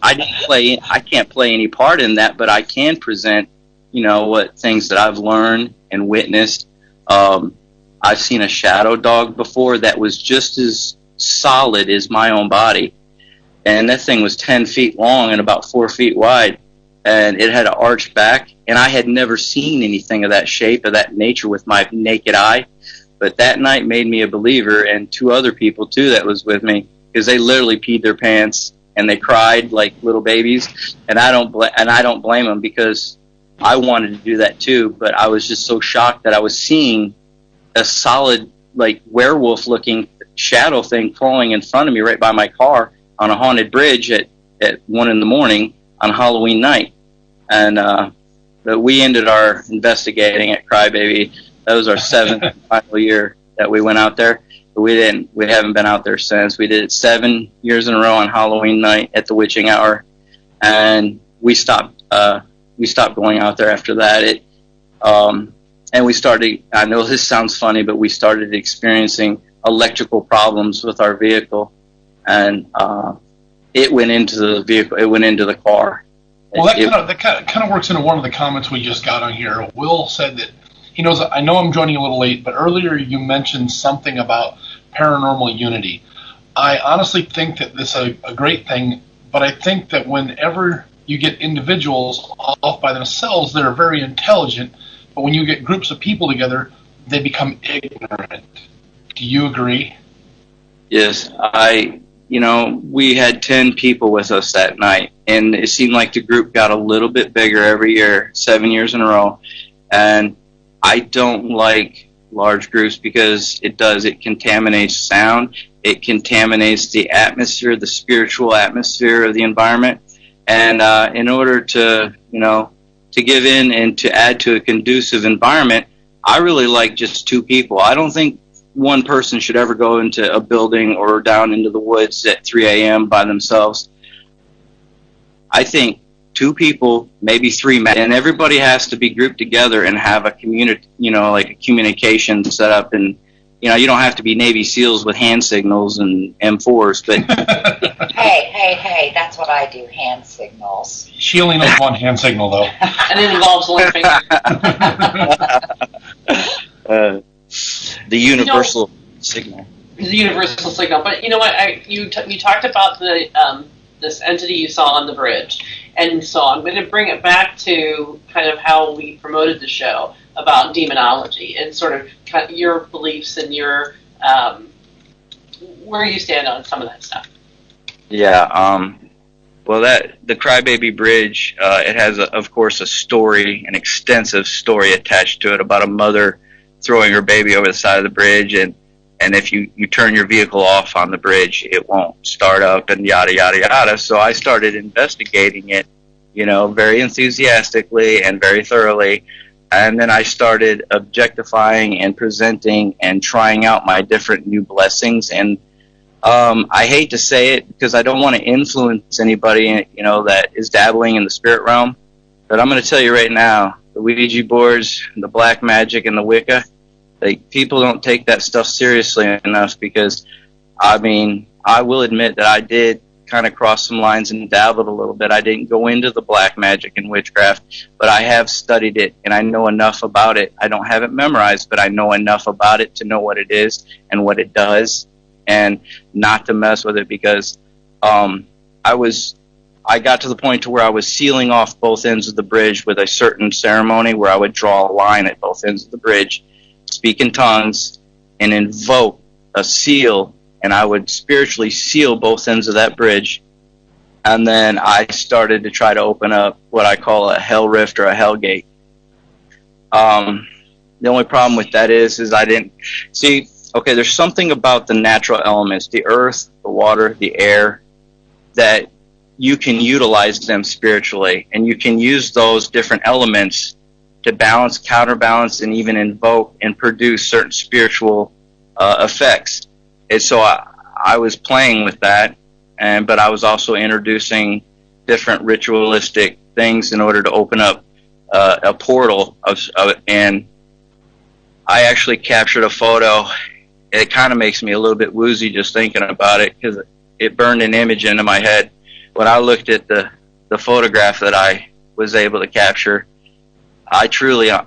I can't play any part in that, but I can present, you know, what things that I've learned and witnessed. I've seen a shadow dog before that was just as solid as my own body, and that thing was 10 feet long and about 4 feet wide, and it had an arched back, and I had never seen anything of that shape, of that nature with my naked eye. But that night made me a believer, and 2 other people too that was with me, because they literally peed their pants and they cried like little babies, and I don't blame them, because I wanted to do that too, but I was just so shocked that I was seeing a solid, like, werewolf looking shadow thing crawling in front of me right by my car on a haunted bridge at 1 a.m. on Halloween night. And but we ended our investigating at Crybaby. That was our 7th final year that we went out there. But we haven't been out there since. We did it 7 years in a row on Halloween night at the witching hour, and we stopped going out there after that. And we started, I know this sounds funny, but we started experiencing electrical problems with our vehicle, and it went into the vehicle, it went into the car. Well, that kind of works into one of the comments we just got on here. Will said that he knows, I know I'm joining a little late, but earlier you mentioned something about paranormal unity. I honestly think that this is a great thing, but I think that whenever you get individuals off by themselves, they're very intelligent, but when you get groups of people together, they become ignorant. Do you agree? Yes, we had 10 people with us that night, and it seemed like the group got a little bit bigger every year, 7 years in a row. And I don't like large groups because it contaminates sound, it contaminates the atmosphere, the spiritual atmosphere of the environment. And in order to give in and to add to a conducive environment, I really like just 2 people. I don't think one person should ever go into a building or down into the woods at 3 a.m. by themselves. I think 2 people, maybe 3, and everybody has to be grouped together and have a community, like a communication set up. And you don't have to be Navy SEALs with hand signals and M4s, but hey, that's what I do, hand signals. She only knows one hand signal, though. And it involves one finger. The universal signal. The universal signal. But you know what? You talked about the this entity you saw on the bridge, and so I'm going to bring it back to kind of how we promoted the show about demonology and sort of your beliefs and your where you stand on some of that stuff. Yeah. Well, the Crybaby Bridge, it has, of course, a story, an extensive story attached to it about a mother throwing her baby over the side of the bridge, and if you turn your vehicle off on the bridge, it won't start up, and yada, yada, yada. So I started investigating it, very enthusiastically and very thoroughly. And then I started objectifying and presenting and trying out my different new blessings. And I hate to say it because I don't want to influence anybody, that is dabbling in the spirit realm. But I'm going to tell you right now, the Ouija boards, the black magic, and the Wicca, people don't take that stuff seriously enough, because, I will admit that I did kind of cross some lines and dabbled a little bit. I didn't go into the black magic and witchcraft, but I have studied it, and I know enough about it. I don't have it memorized, but I know enough about it to know what it is and what it does, and not to mess with it, because I got to the point to where I was sealing off both ends of the bridge with a certain ceremony where I would draw a line at both ends of the bridge, speak in tongues, and invoke a seal, and I would spiritually seal both ends of that bridge. And then I started to try to open up what I call a hell rift or a hell gate. The only problem with that is I didn't see. Okay, there's something about the natural elements, the earth, the water, the air, that you can utilize them spiritually, and you can use those different elements to balance, counterbalance, and even invoke and produce certain spiritual effects. And so I was playing with that, but I was also introducing different ritualistic things in order to open up a portal and I actually captured a photo it kind of makes me a little bit woozy just thinking about it, because it burned an image into my head. When I looked at the photograph that I was able to capture, I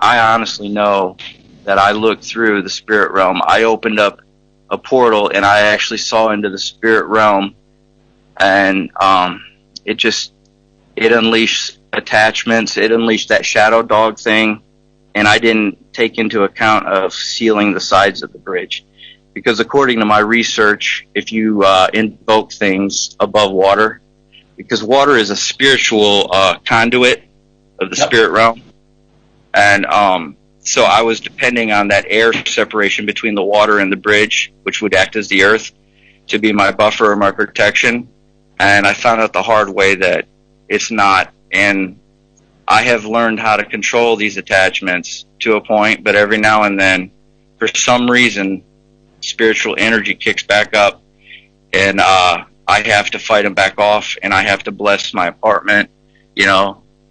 honestly know that I looked through the spirit realm. I opened up a portal and I actually saw into the spirit realm, and it unleashed attachments. It unleashed that shadow dog thing, and I didn't take into account of sealing the sides of the bridge, because according to my research, if you invoke things above water, because water is a spiritual conduit of the spirit realm, and so I was depending on that air separation between the water and the bridge, which would act as the earth, to be my buffer or my protection. And I found out the hard way that it's not. And I have learned how to control these attachments to a point, but every now and then, for some reason, spiritual energy kicks back up, and I have to fight them back off, and I have to bless my apartment,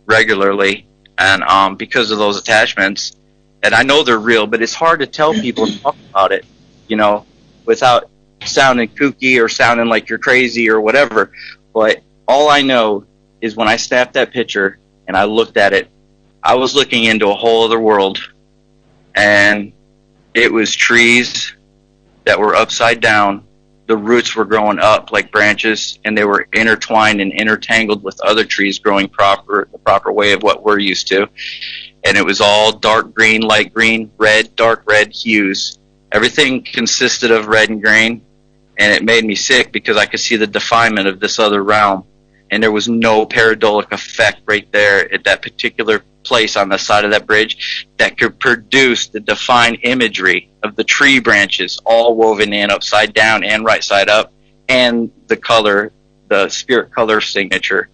regularly. And because of those attachments, and I know they're real, but it's hard to tell people and talk about it, without sounding kooky or sounding like you're crazy or whatever. But all I know is when I snapped that picture and I looked at it, I was looking into a whole other world, and it was trees that were upside down. The roots were growing up like branches, and they were intertwined and intertangled with other trees growing the proper way of what we're used to. And it was all dark green, light green, red, dark red hues. Everything consisted of red and green, and it made me sick because I could see the definement of this other realm. And there was no paradolic effect right there at that particular place on the side of that bridge that could produce the defined imagery of the tree branches all woven in upside down and right side up, and the color, the spirit color signature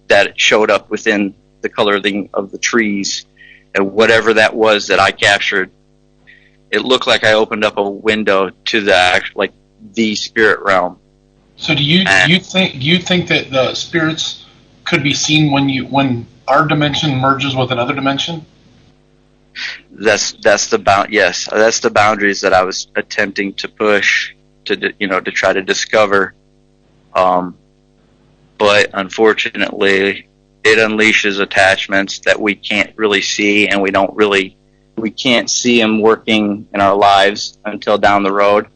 that showed up within the coloring of the trees. And whatever that was that I captured, it looked like I opened up a window to the spirit realm. So do you think that the spirits could be seen when our dimension merges with another dimension? That's the boundaries that I was attempting to push to try to discover. But unfortunately, it unleashes attachments that we can't really see, and we can't see them working in our lives until down the road.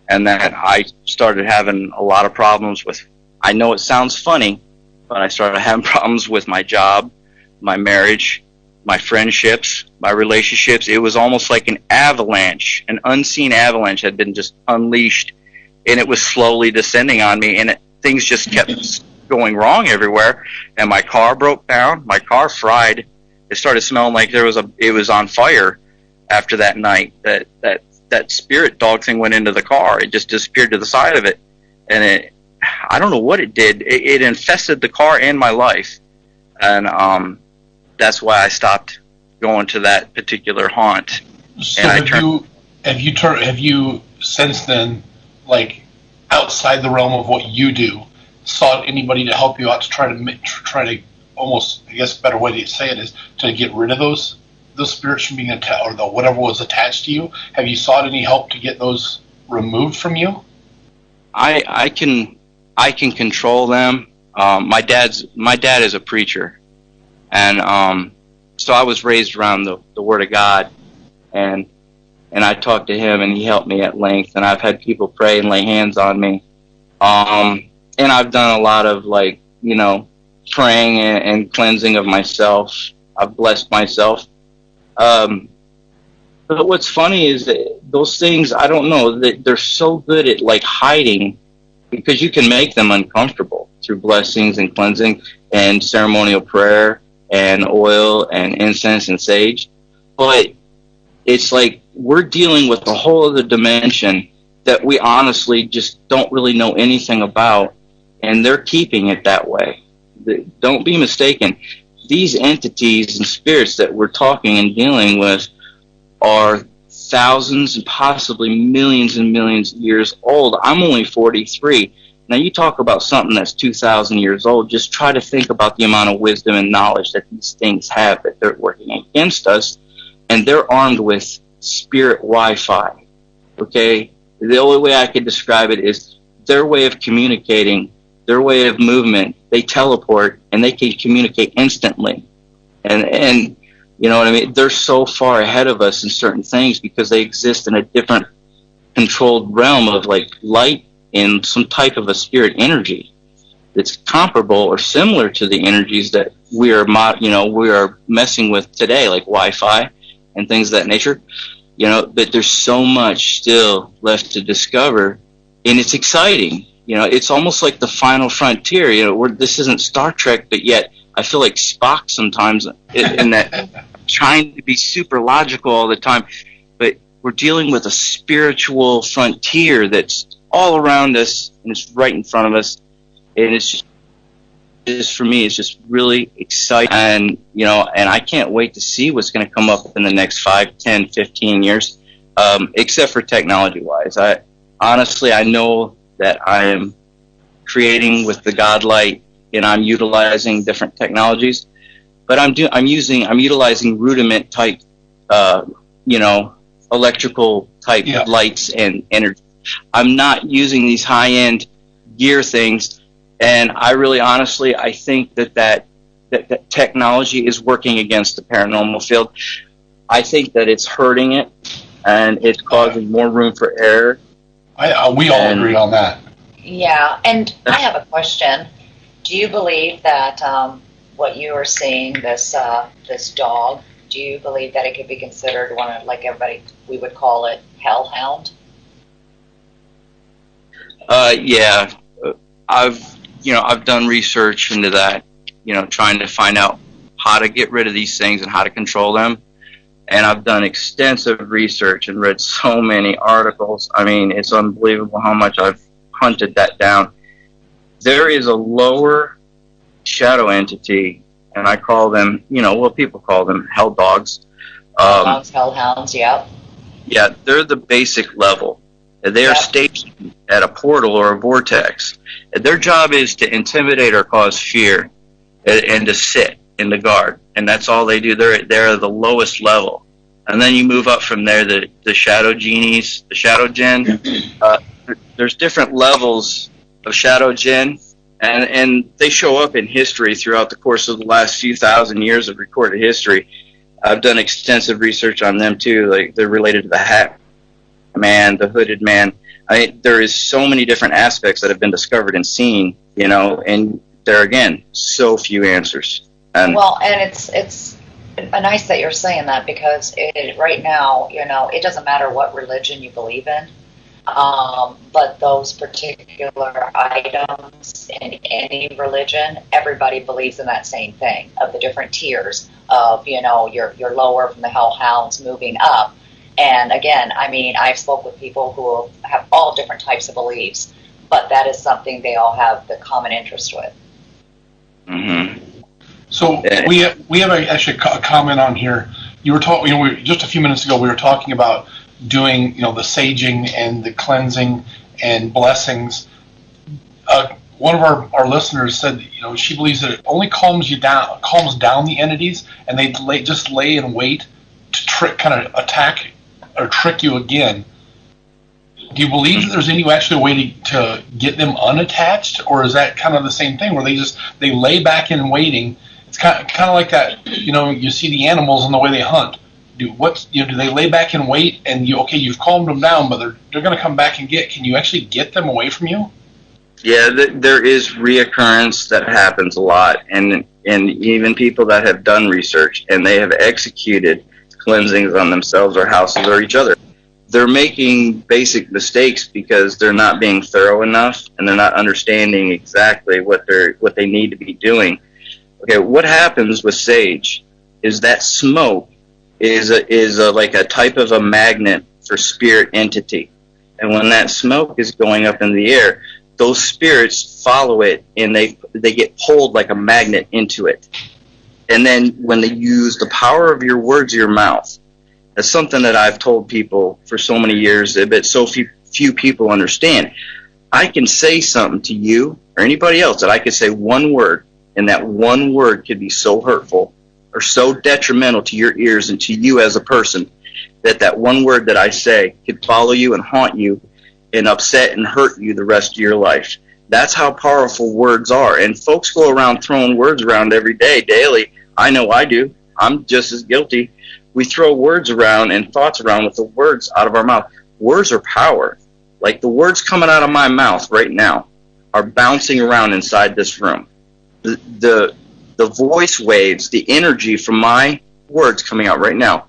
And that I started having a lot of problems with. I know it sounds funny, but I started having problems with my job, my marriage, my friendships, my relationships. It was almost like an avalanche, an unseen avalanche had been just unleashed, and it was slowly descending on me, and things just kept going wrong everywhere. And my car broke down. My car fried. It started smelling like it was on fire after that night. That spirit dog thing went into the car. It just disappeared to the side of it. And I don't know what it did. It infested the car and my life. And that's why I stopped going to that particular haunt. So have you since then, like outside the realm of what you do, sought anybody to help you out to try to almost, I guess a better way to say it is to get rid of those spirits from being attached, or whatever was attached to you? Have you sought any help to get those removed from you? I can control them. My dad is a preacher, and so I was raised around the Word of God, and I talked to him, and he helped me at length. And I've had people pray and lay hands on me, and I've done a lot of praying and cleansing of myself. I've blessed myself. But what's funny is that those things, I don't know, that they're so good at hiding, because you can make them uncomfortable through blessings and cleansing and ceremonial prayer and oil and incense and sage. But it's like we're dealing with a whole other dimension that we honestly just don't really know anything about, and they're keeping it that way. Don't be mistaken. These entities and spirits that we're talking and dealing with are thousands and possibly millions and millions of years old. I'm only 43. Now, you talk about something that's 2,000 years old. Just try to think about the amount of wisdom and knowledge that these things have, that they're working against us, and they're armed with spirit Wi-Fi. Okay? The only way I could describe it is their way of communicating, their way of movement. They teleport and they can communicate instantly. And you know what I mean? They're so far ahead of us in certain things because they exist in a different controlled realm of like light and some type of a spirit energy that's comparable or similar to the energies that we are messing with today, like Wi-Fi and things of that nature. You know, but there's so much still left to discover, and it's exciting. You know, it's almost like the final frontier. You know, this isn't Star Trek, but yet I feel like Spock sometimes in that trying to be super logical all the time. But we're dealing with a spiritual frontier that's all around us and it's right in front of us. And it's just for me, it's just really exciting. And, you know, and I can't wait to see what's going to come up in the next 5, 10, 15 years, except for technology-wise. Honestly, I know that I am creating with the God light, and I'm utilizing different technologies, but I'm utilizing rudiment type, electrical type lights and energy. I'm not using these high-end gear things. And I really, honestly, I think that technology is working against the paranormal field. I think that it's hurting it, and it's causing more room for error. We all agree on that. Yeah, and I have a question. Do you believe that what you are seeing, this dog, do you believe that it could be considered one of, like everybody, we would call it hellhound? Yeah. I've done research into that, trying to find out how to get rid of these things and how to control them. And I've done extensive research and read so many articles. I mean, it's unbelievable how much I've hunted that down. There is a lower shadow entity, and I call them, people call them hell dogs. Hellhounds, yeah. Yeah, they're the basic level. They are stationed at a portal or a vortex. Their job is to intimidate or cause fear and to sit in the guard. And that's all they do. They're the lowest level. And then you move up from there, the shadow genies, the shadow jinn. There's different levels of shadow jinn. And they show up in history throughout the course of the last few thousand years of recorded history. I've done extensive research on them too. Like, they're related to the Hat Man, the Hooded Man. There is so many different aspects that have been discovered and seen, and there again, so few answers. And it's nice that you're saying that, because right now, it doesn't matter what religion you believe in, but those particular items in any religion, everybody believes in that same thing, of the different tiers of, you're lower from the hellhounds moving up. And again, I've spoke with people who have all different types of beliefs, but that is something they all have the common interest with. Mm-hmm. So we have actually a comment on here. You were talking, just a few minutes ago, we were talking about doing, the saging and the cleansing and blessings. One of our listeners said, she believes that it only calms down the entities, and they just lay in wait to attack or trick you again. Do you believe that there's any actually way to get them unattached, or is that kind of the same thing where they lay back in waiting? It's kind of like that. You see the animals and the way they hunt. Do they lay back and wait, and you've calmed them down, but they're going to come back and can you actually get them away from you? Yeah, there is reoccurrence that happens a lot, and even people that have done research and they have executed cleansings on themselves or houses or each other, they're making basic mistakes because they're not being thorough enough and they're not understanding exactly what they need to be doing. Okay, what happens with sage is that smoke is like a type of a magnet for spirit entity, and when that smoke is going up in the air, those spirits follow it and they get pulled like a magnet into it. And then when they use the power of your words, your mouth, that's something that I've told people for so many years, but so few people understand. I can say something to you or anybody else that I could say one word, and that one word could be so hurtful or so detrimental to your ears and to you as a person that one word that I say could follow you and haunt you and upset and hurt you the rest of your life. That's how powerful words are. And folks go around throwing words around every day, daily. I know I do. I'm just as guilty. We throw words around and thoughts around with the words out of our mouth. Words are power. Like the words coming out of my mouth right now are bouncing around inside this room. The voice waves, the energy from my words coming out right now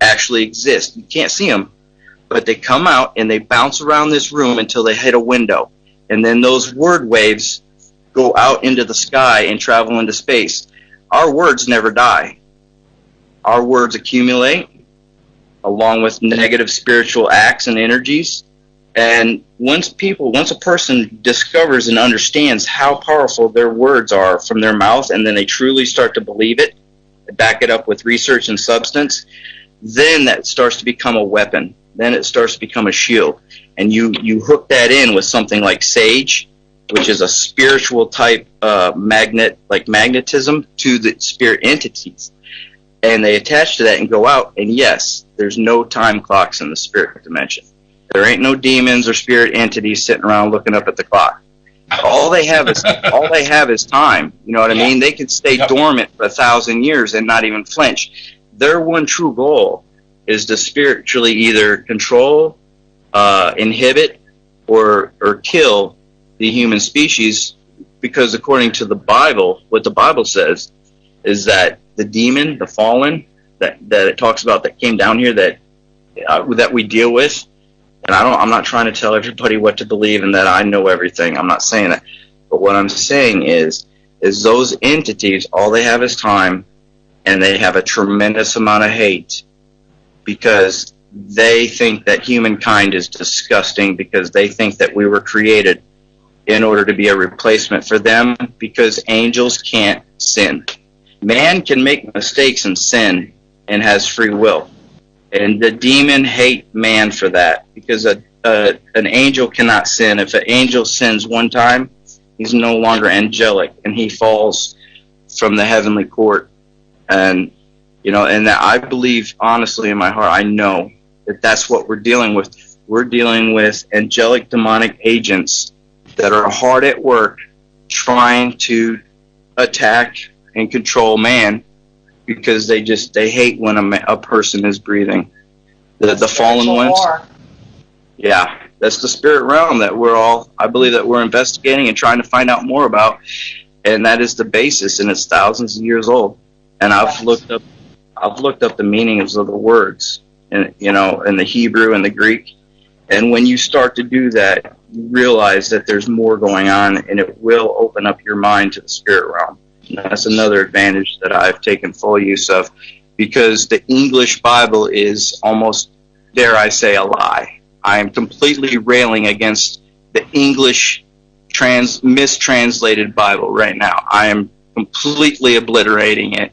actually exist. You can't see them, but they come out and they bounce around this room until they hit a window. And then those word waves go out into the sky and travel into space. Our words never die. Our words accumulate along with negative spiritual acts and energies. And once a person discovers and understands how powerful their words are from their mouth, and then they truly start to believe it, back it up with research and substance, then that starts to become a weapon. Then it starts to become a shield. And you hook that in with something like sage, which is a spiritual type magnet, like magnetism to the spirit entities. And they attach to that and go out. And yes, there's no time clocks in the spirit dimension. There ain't no demons or spirit entities sitting around looking up at the clock. All they have is time. You know what I mean? They can stay dormant for 1,000 years and not even flinch. Their one true goal is to spiritually either control, inhibit, or kill the human species, because according to the Bible, what the Bible says is that the demon, the fallen, that it talks about that came down here that we deal with. And I'm not trying to tell everybody what to believe and that I know everything. I'm not saying that. But what I'm saying is those entities, all they have is time, and they have a tremendous amount of hate because they think that humankind is disgusting, because they think that we were created in order to be a replacement for them, because angels can't sin. Man can make mistakes and sin and has free will. And the demon hate man for that, because an angel cannot sin. If an angel sins one time, he's no longer angelic, and he falls from the heavenly court. And and that I believe honestly in my heart, I know that that's what we're dealing with. We're dealing with angelic demonic agents that are hard at work trying to attack and control man, because they hate when a person is breathing. The fallen ones. Yeah, that's the spirit realm that I believe that we're investigating and trying to find out more about. And that is the basis, and it's thousands of years old. And I've looked up the meanings of the words, and in the Hebrew and the Greek. And when you start to do that, you realize that there's more going on, and it will open up your mind to the spirit realm. And that's another advantage that I've taken full use of, because the English Bible is almost, dare I say, a lie. I am completely railing against the English mistranslated Bible right now. I am completely obliterating it.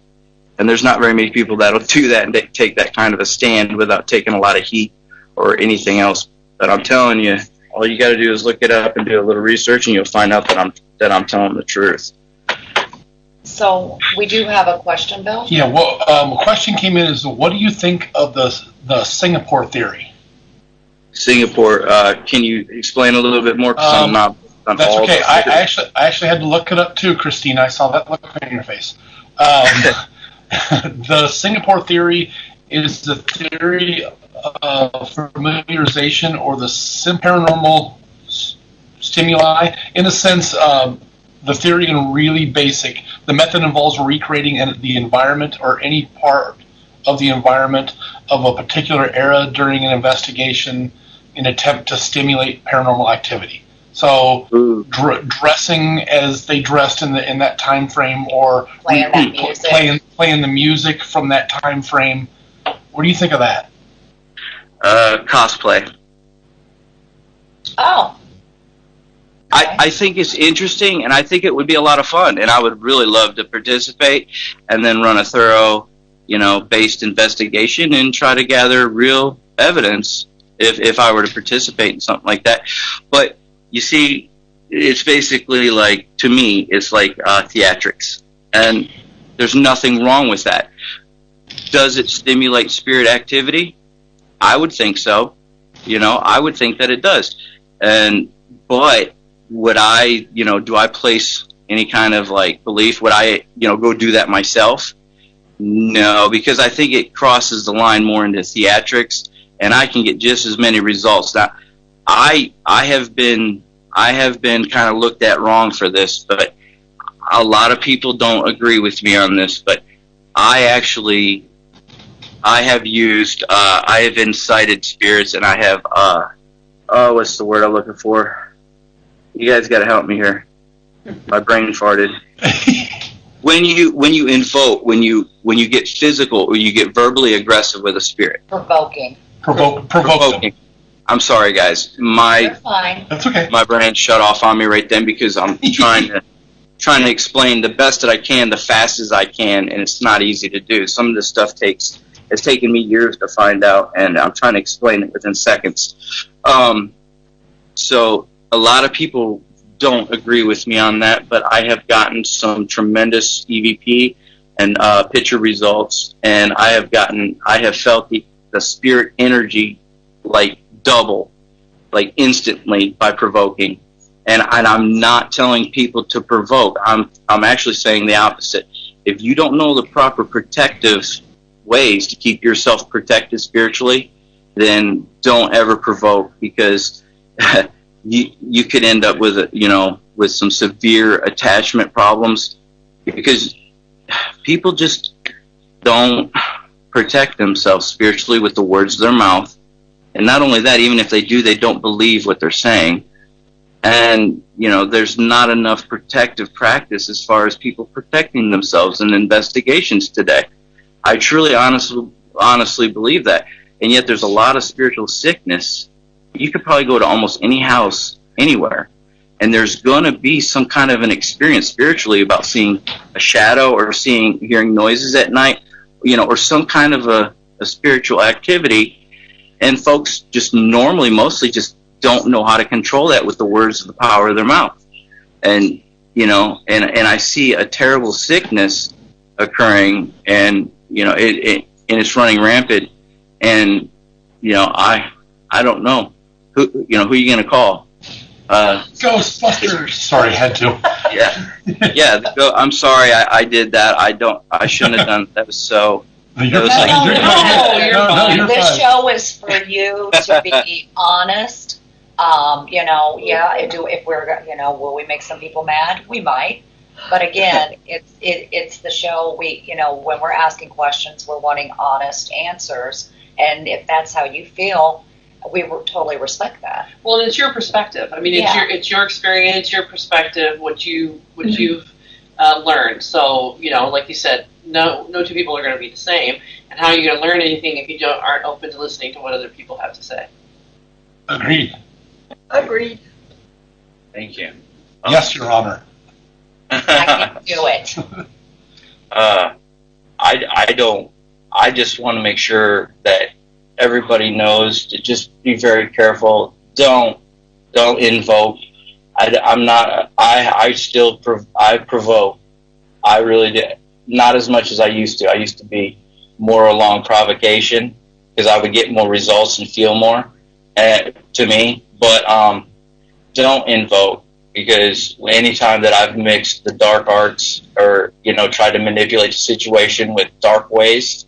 And there's not very many people that'll do that and take that kind of a stand without taking a lot of heat or anything else. But I'm telling you, all you got to do is look it up and do a little research, and you'll find out that I'm telling the truth. So we do have a question, Bill? Yeah, well, a question came in is, what do you think of the Singapore theory? Singapore, can you explain a little bit more? Because I'm not on that's all okay. I actually had to look it up too, Christine. I saw that look on your face. The Singapore theory is the theory of familiarization, or the paranormal stimuli. In a sense, the theory is really basic. The method involves recreating the environment or any part of the environment of a particular era during an investigation in an attempt to stimulate paranormal activity. So dressing as they dressed in that time frame, or playing that music. Playing the music from that time frame. What do you think of that? Cosplay. Oh. I think it's interesting, and I think it would be a lot of fun, and I would really love to participate and then run a thorough, based investigation and try to gather real evidence if I were to participate in something like that. But you see, it's basically like, to me, it's like theatrics, and there's nothing wrong with that. Does it stimulate spirit activity? I would think so. I would think that it does. But would I, do I place any kind of like belief? Would I, go do that myself? No, because I think it crosses the line more into theatrics, and I can get just as many results. Now, I have been kind of looked at wrong for this, but a lot of people don't agree with me on this. But I have incited spirits, and I have what's the word I'm looking for? You guys got to help me here. My brain farted. When you invoke, when you get physical, or you get verbally aggressive with a spirit. Provoking. Provoking. I'm sorry, guys. You're fine. That's okay. My brain shut off on me right then because I'm trying to explain the best that I can, the fastest as I can, and it's not easy to do. Some of this stuff it's taken me years to find out, and I'm trying to explain it within seconds. So a lot of people don't agree with me on that, but I have gotten some tremendous EVP and picture results, and I have felt the spirit energy like double, like instantly by provoking. And I'm not telling people to provoke. I'm actually saying the opposite. If you don't know the proper protective ways to keep yourself protected spiritually, then don't ever provoke, because you could end up with some severe attachment problems, because people just don't protect themselves spiritually with the words of their mouth. And not only that, even if they do, they don't believe what they're saying. And, there's not enough protective practice as far as people protecting themselves in investigations today. I truly, honestly believe that. And yet there's a lot of spiritual sickness. You could probably go to almost any house, anywhere, and there's going to be some kind of an experience spiritually about seeing a shadow or hearing noises at night, or some kind of a spiritual activity. And folks just normally mostly just don't know how to control that with the words of the power of their mouth. And, and I see a terrible sickness occurring, and, and it's running rampant. And, I don't know who you going to call. Ghostbusters. Sorry, had to. Yeah. I'm sorry. I did that. I shouldn't have done that. That was so. You're fine. This show is for you to be honest. If we're, will we make some people mad? We might. But again, it's the show. When we're asking questions, we're wanting honest answers. And if that's how you feel, we totally respect that. Well, it's your perspective. I mean, it's your experience, your perspective, what you've learned. So, like you said, no two people are going to be the same. And how are you going to learn anything if you aren't open to listening to what other people have to say? Agreed. Thank you. Yes, Your Honor. I can do it. I just want to make sure that everybody knows to just be very careful. Don't invoke. I provoke. I really did. Not as much as I used to. I used to be more along provocation, because I would get more results and feel more to me. But don't invoke, because anytime that I've mixed the dark arts or tried to manipulate the situation with dark ways,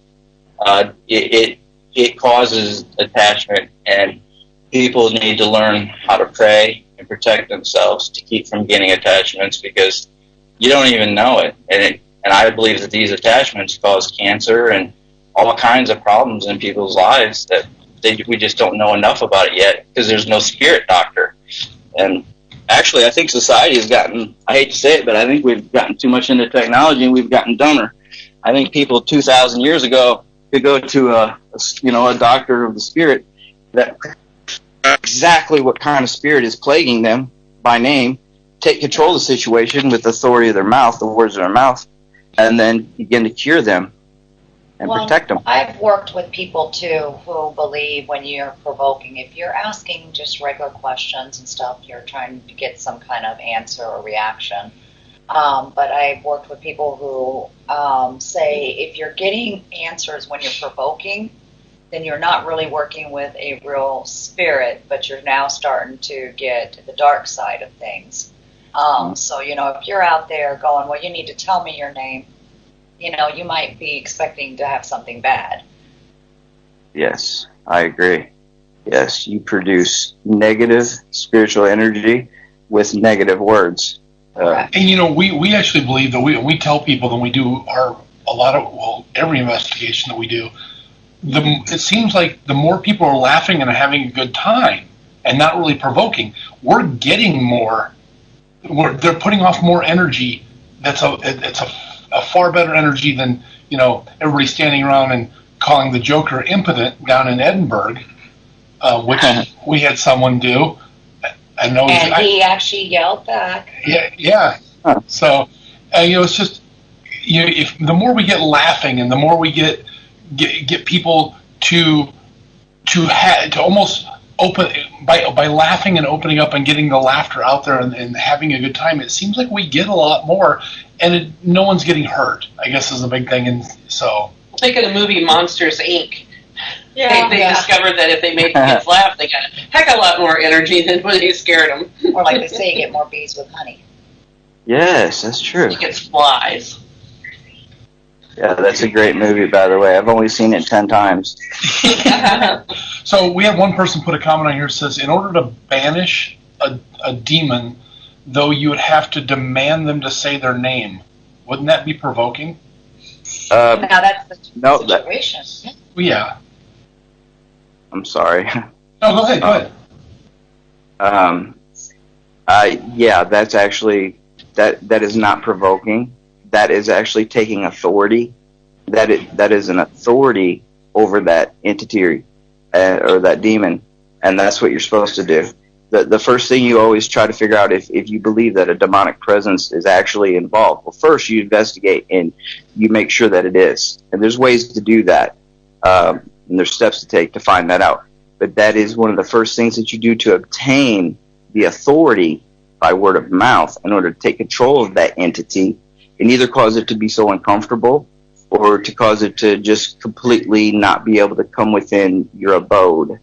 it causes attachment, and people need to learn how to pray and protect themselves to keep from getting attachments, because you don't even know it. And I believe that these attachments cause cancer and all kinds of problems in people's lives that we just don't know enough about it yet, because there's no spirit doctor. And actually, I think society has gotten, I hate to say it, but I think we've gotten too much into technology and we've gotten dumber. I think people 2,000 years ago could go to a doctor of the spirit that exactly what kind of spirit is plaguing them by name, take control of the situation with the authority of their mouth, the words of their mouth, and then begin to cure them and protect them. I've worked with people too who believe when you're provoking, if you're asking just regular questions and stuff, you're trying to get some kind of answer or reaction. But I've worked with people who say if you're getting answers when you're provoking, then you're not really working with a real spirit, but you're now starting to get the dark side of things. So, if you're out there going, well, you need to tell me your name, you might be expecting to have something bad. Yes, I agree. Yes, you produce negative spiritual energy with negative words. And we actually believe that we tell people that we do every investigation that we do. It seems like the more people are laughing and having a good time and not really provoking, we're getting more. They're putting off more energy. It's a far better energy than everybody standing around and calling the Joker impotent down in Edinburgh, which we had someone do. And he actually yelled back. Yeah. So, it's just if the more we get laughing and the more we get people to almost open by laughing and opening up and getting the laughter out there and having a good time, it seems like we get a lot more, and no one's getting hurt, I guess, is a big thing. And so, think of the movie Monsters, Inc. Yeah. They discovered that if they made kids laugh, they got a heck of a lot more energy than when they scared them. Or like they say, you get more bees with honey. Yes, that's true. He gets flies. Yeah, that's a great movie, by the way. I've only seen it 10 times. So we have one person put a comment on here that says, in order to banish a demon, though, you would have to demand them to say their name. Wouldn't that be provoking? Now that's the situation. Yeah. I'm sorry. No, go ahead. Yeah, that's actually that is not provoking. That is actually taking authority. That is an authority over that entity or that demon, and that's what you're supposed to do. The first thing you always try to figure out if you believe that a demonic presence is actually involved. Well, first you investigate and you make sure that it is. And there's ways to do that. And there's steps to take to find that out. But that is one of the first things that you do to obtain the authority by word of mouth in order to take control of that entity and either cause it to be so uncomfortable or to cause it to just completely not be able to come within your abode,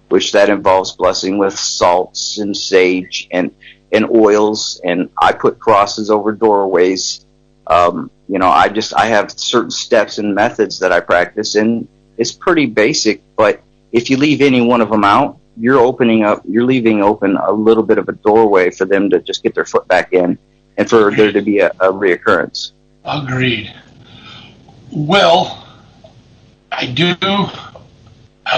which that involves blessing with salts and sage and oils. And I put crosses over doorways. I have certain steps and methods that I practice, and it's pretty basic, but if you leave any one of them out, you're leaving open a little bit of a doorway for them to just get their foot back in and for there to be a reoccurrence. Agreed. Well, I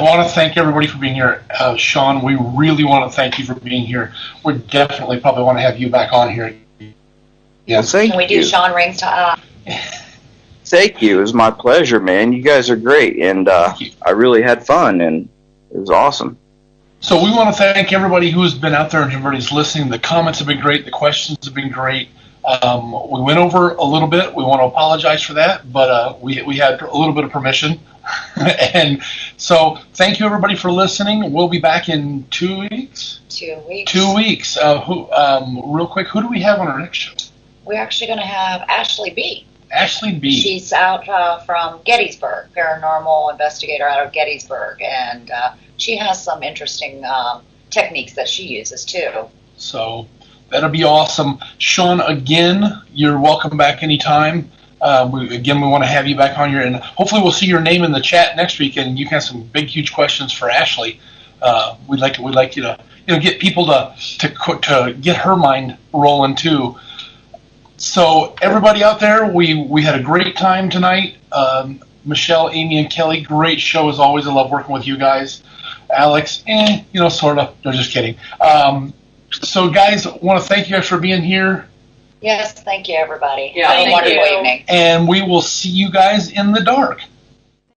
want to thank everybody for being here. Sean, we really want to thank you for being here. We definitely probably want to have you back on here. Yes. Well, Can we do Sean rings to Thank you. It was my pleasure, man. You guys are great, and I really had fun, and it was awesome. So we want to thank everybody who's been out there and everybody's listening. The comments have been great. The questions have been great. We went over a little bit. We want to apologize for that, but we had a little bit of permission. And so thank you, everybody, for listening. We'll be back in 2 weeks. 2 weeks. 2 weeks. Real quick, who do we have on our next show? We're actually going to have Ashley B. Ashley B. She's out from Gettysburg, paranormal investigator out of Gettysburg, and she has some interesting techniques that she uses too. So that'll be awesome. Sean, again, you're welcome back anytime. We want to have you back on here, and hopefully we'll see your name in the chat next week, and you can have some big, huge questions for Ashley. We'd like you to get people to get her mind rolling too. So everybody out there, we had a great time tonight. Michelle, Amy, and Kelly, great show as always. I love working with you guys. Alex, sort of. No, just kidding. So guys, I want to thank you guys for being here. Yes, thank you, everybody. Yeah, have a wonderful evening. And we will see you guys in the dark.